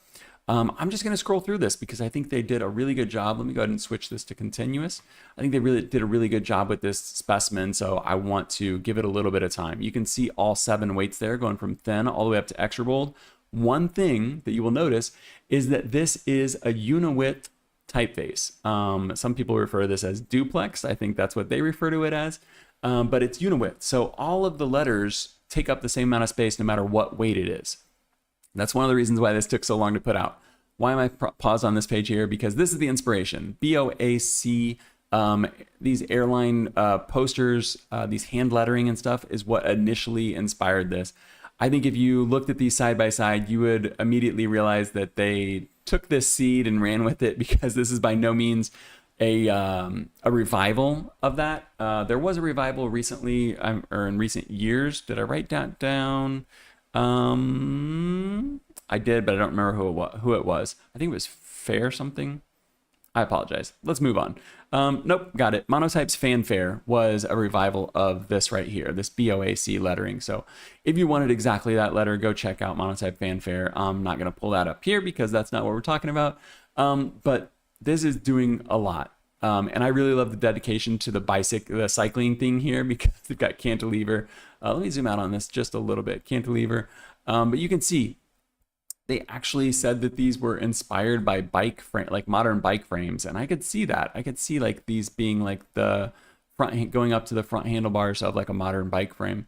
I'm just going to scroll through this because I think they did a really good job. Let me go ahead and switch this to continuous. I think they really did a really good job with this specimen, so I want to give it a little bit of time. You can see all 7 weights there, going from thin all the way up to extra bold. One thing that you will notice is that this is a unit typeface. Some people refer to this as duplex. I think that's what they refer to it as, but it's unit. So all of the letters take up the same amount of space no matter what weight it is. That's one of the reasons why this took so long to put out. Why am I paused on this page here? Because this is the inspiration. BOAC, these airline posters, these hand lettering and stuff is what initially inspired this. I think if you looked at these side by side, you would immediately realize that they took this seed and ran with it, because this is by no means a revival of that. There was a revival recently, or in recent years. Did I write that down? I did, but I don't remember who it was. I think it was Fair something. I apologize. Let's move on. Nope, got it. Monotype's Fanfare was a revival of this right here, this BOAC lettering. So if you wanted exactly that letter, go check out Monotype Fanfare. I'm not going to pull that up here because that's not what we're talking about. But this is doing a lot. And I really love the dedication to the cycling thing here, because they've got cantilever. Let me zoom out on this just a little bit. Cantilever. But you can see they actually said that these were inspired by modern bike frames, and I could see that. I could see like these being like the front, going up to the front handlebars of like a modern bike frame.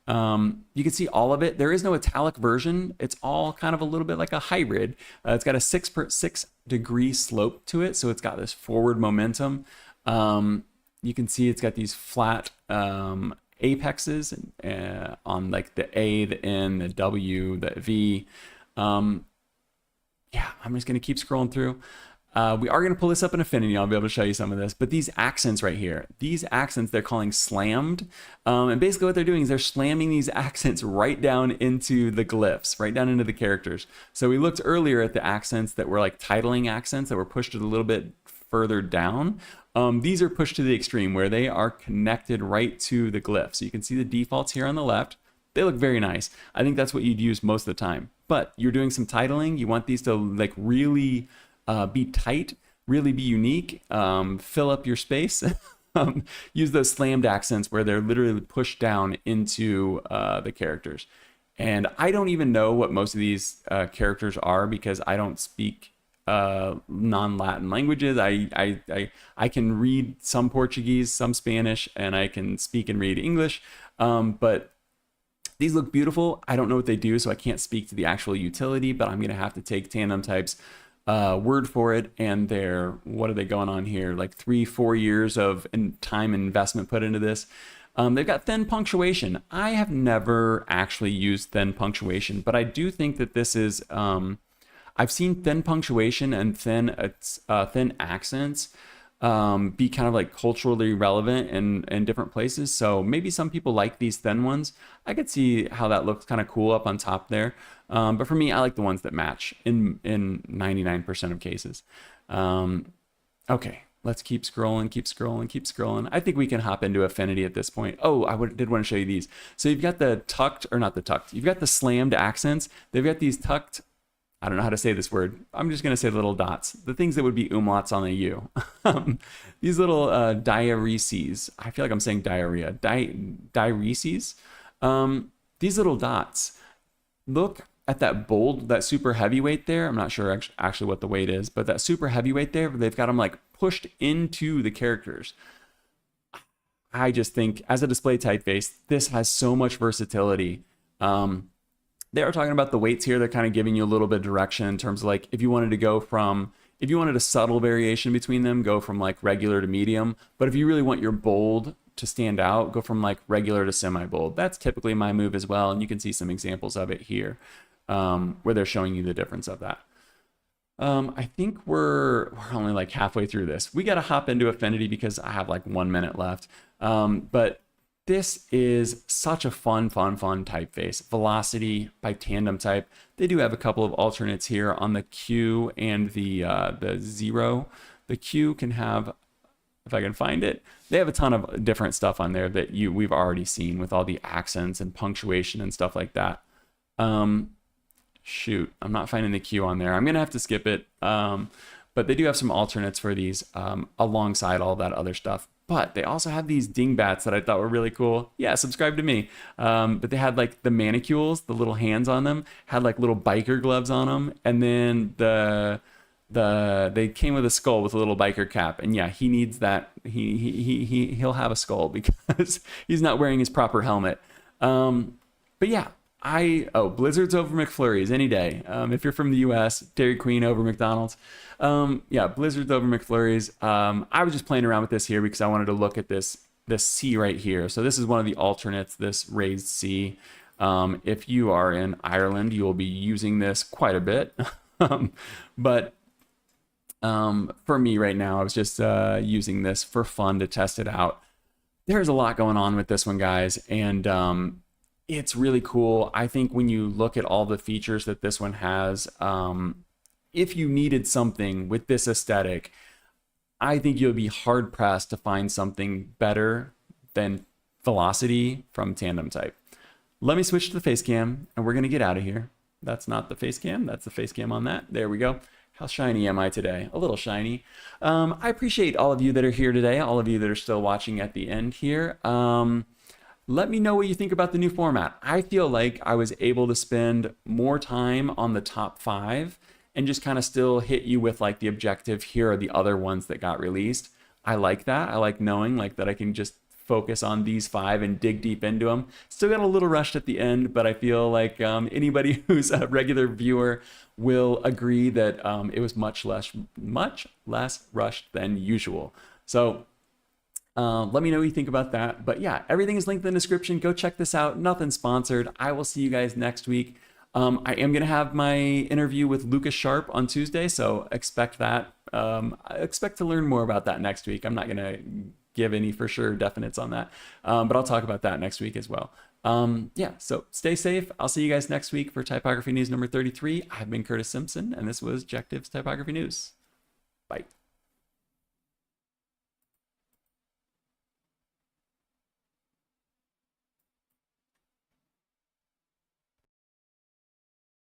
You can see all of it. There is no italic version. It's all kind of a little bit like a hybrid. It's got a 6-degree slope to it, so it's got this forward momentum. You can see it's got these flat apexes on like the A, the N, the W, the V. Yeah, I'm just going to keep scrolling through. We are going to pull this up in Affinity. I'll be able to show you some of this. But these accents right here, these accents they're calling slammed. And basically what they're doing is they're slamming these accents right down into the glyphs, right down into the characters. So we looked earlier at the accents that were like titling accents that were pushed a little bit further down. These are pushed to the extreme where they are connected right to the glyph. So you can see the defaults here on the left. They look very nice. I think that's what you'd use most of the time. But you're doing some titling. You want these to like really be tight, really be unique, fill up your space. Use those slammed accents where they're literally pushed down into the characters. And I don't even know what most of these characters are, because I don't speak non-Latin languages. I can read some Portuguese, some Spanish, and I can speak and read English. But these look beautiful. I don't know what they do, so I can't speak to the actual utility, but I'm going to have to take Tandem Type's word for it. And what are they going on here? Like 3-4 years of time and investment put into this. They've got thin punctuation. I have never actually used thin punctuation, but I do think that this is, I've seen thin punctuation and thin accents be kind of like culturally relevant in different places. So maybe some people like these thin ones. I could see how that looks kind of cool up on top there. But for me, I like the ones that match in 99% of cases. Okay, let's keep scrolling. I think we can hop into Affinity at this point. Oh, did want to show you these. So you've got the tucked, or not the tucked, you've got the slammed accents. They've got these tucked, I don't know how to say this word. I'm just going to say little dots. The things that would be umlauts on a U. These little diareses. I feel like I'm saying diarrhea. Diareses. These little dots. Look at that bold, that super heavyweight there. I'm not sure actually what the weight is, but that super heavyweight there, they've got them like pushed into the characters. I just think as a display typeface, this has so much versatility. They are talking about the weights here. They're kind of giving you a little bit of direction in terms of like, if you wanted a subtle variation between them, go from like regular to medium. But if you really want your bold to stand out, go from like regular to semi-bold. That's typically my move as well. And you can see some examples of it here where they're showing you the difference of that. I think we're only like halfway through this. We got to hop into Affinity because I have like 1 minute left. But this is such a fun typeface. Velocity by Tandem Type. They do have a couple of alternates here on the Q and the 0. The Q can have, if I can find it, they have a ton of different stuff on there that we've already seen with all the accents and punctuation and stuff like that. Shoot, I'm not finding the Q on there. I'm gonna have to skip it. But they do have some alternates for these alongside all that other stuff. But they also have these dingbats that I thought were really cool. Yeah, subscribe to me. But they had like the manicules, the little hands on them, had like little biker gloves on them, and then they came with a skull with a little biker cap. And yeah, he needs that. He'll have a skull because he's not wearing his proper helmet. But yeah. Blizzards over McFlurries any day. If you're from the US, Dairy Queen over McDonald's. Yeah, Blizzards over McFlurries. I was just playing around with this here because I wanted to look at this C right here. So this is one of the alternates, this raised C. If you are in Ireland, you will be using this quite a bit. But for me right now, I was just using this for fun to test it out. There's a lot going on with this one, guys. And it's really cool. I think when you look at all the features that this one has, if you needed something with this aesthetic, I think you'll be hard pressed to find something better than Velocity from Tandem Type. Let me switch to the face cam and we're going to get out of here. That's not the face cam. That's the face cam on that. There we go. How shiny am I today? A little shiny. I appreciate all of you that are here today. All of you that are still watching at the end here. Let me know what you think about the new format. I feel like I was able to spend more time on the top 5 and just kind of still hit you with like the objective. Here are the other ones that got released. I like that. I like knowing like that I can just focus on these 5 and dig deep into them. Still got a little rushed at the end, but I feel like anybody who's a regular viewer will agree that it was much less rushed than usual. So let me know what you think about that. But yeah, everything is linked in the description. Go check this out. Nothing sponsored. I will see you guys next week. I am going to have my interview with Lucas Sharp on Tuesday, so expect that. I expect to learn more about that next week. I'm not going to give any for sure definites on that, but I'll talk about that next week as well. Yeah, so stay safe. I'll see you guys next week for Typography News number 33. I've been Curtis Simpson, and this was Jectives Typography News. Bye.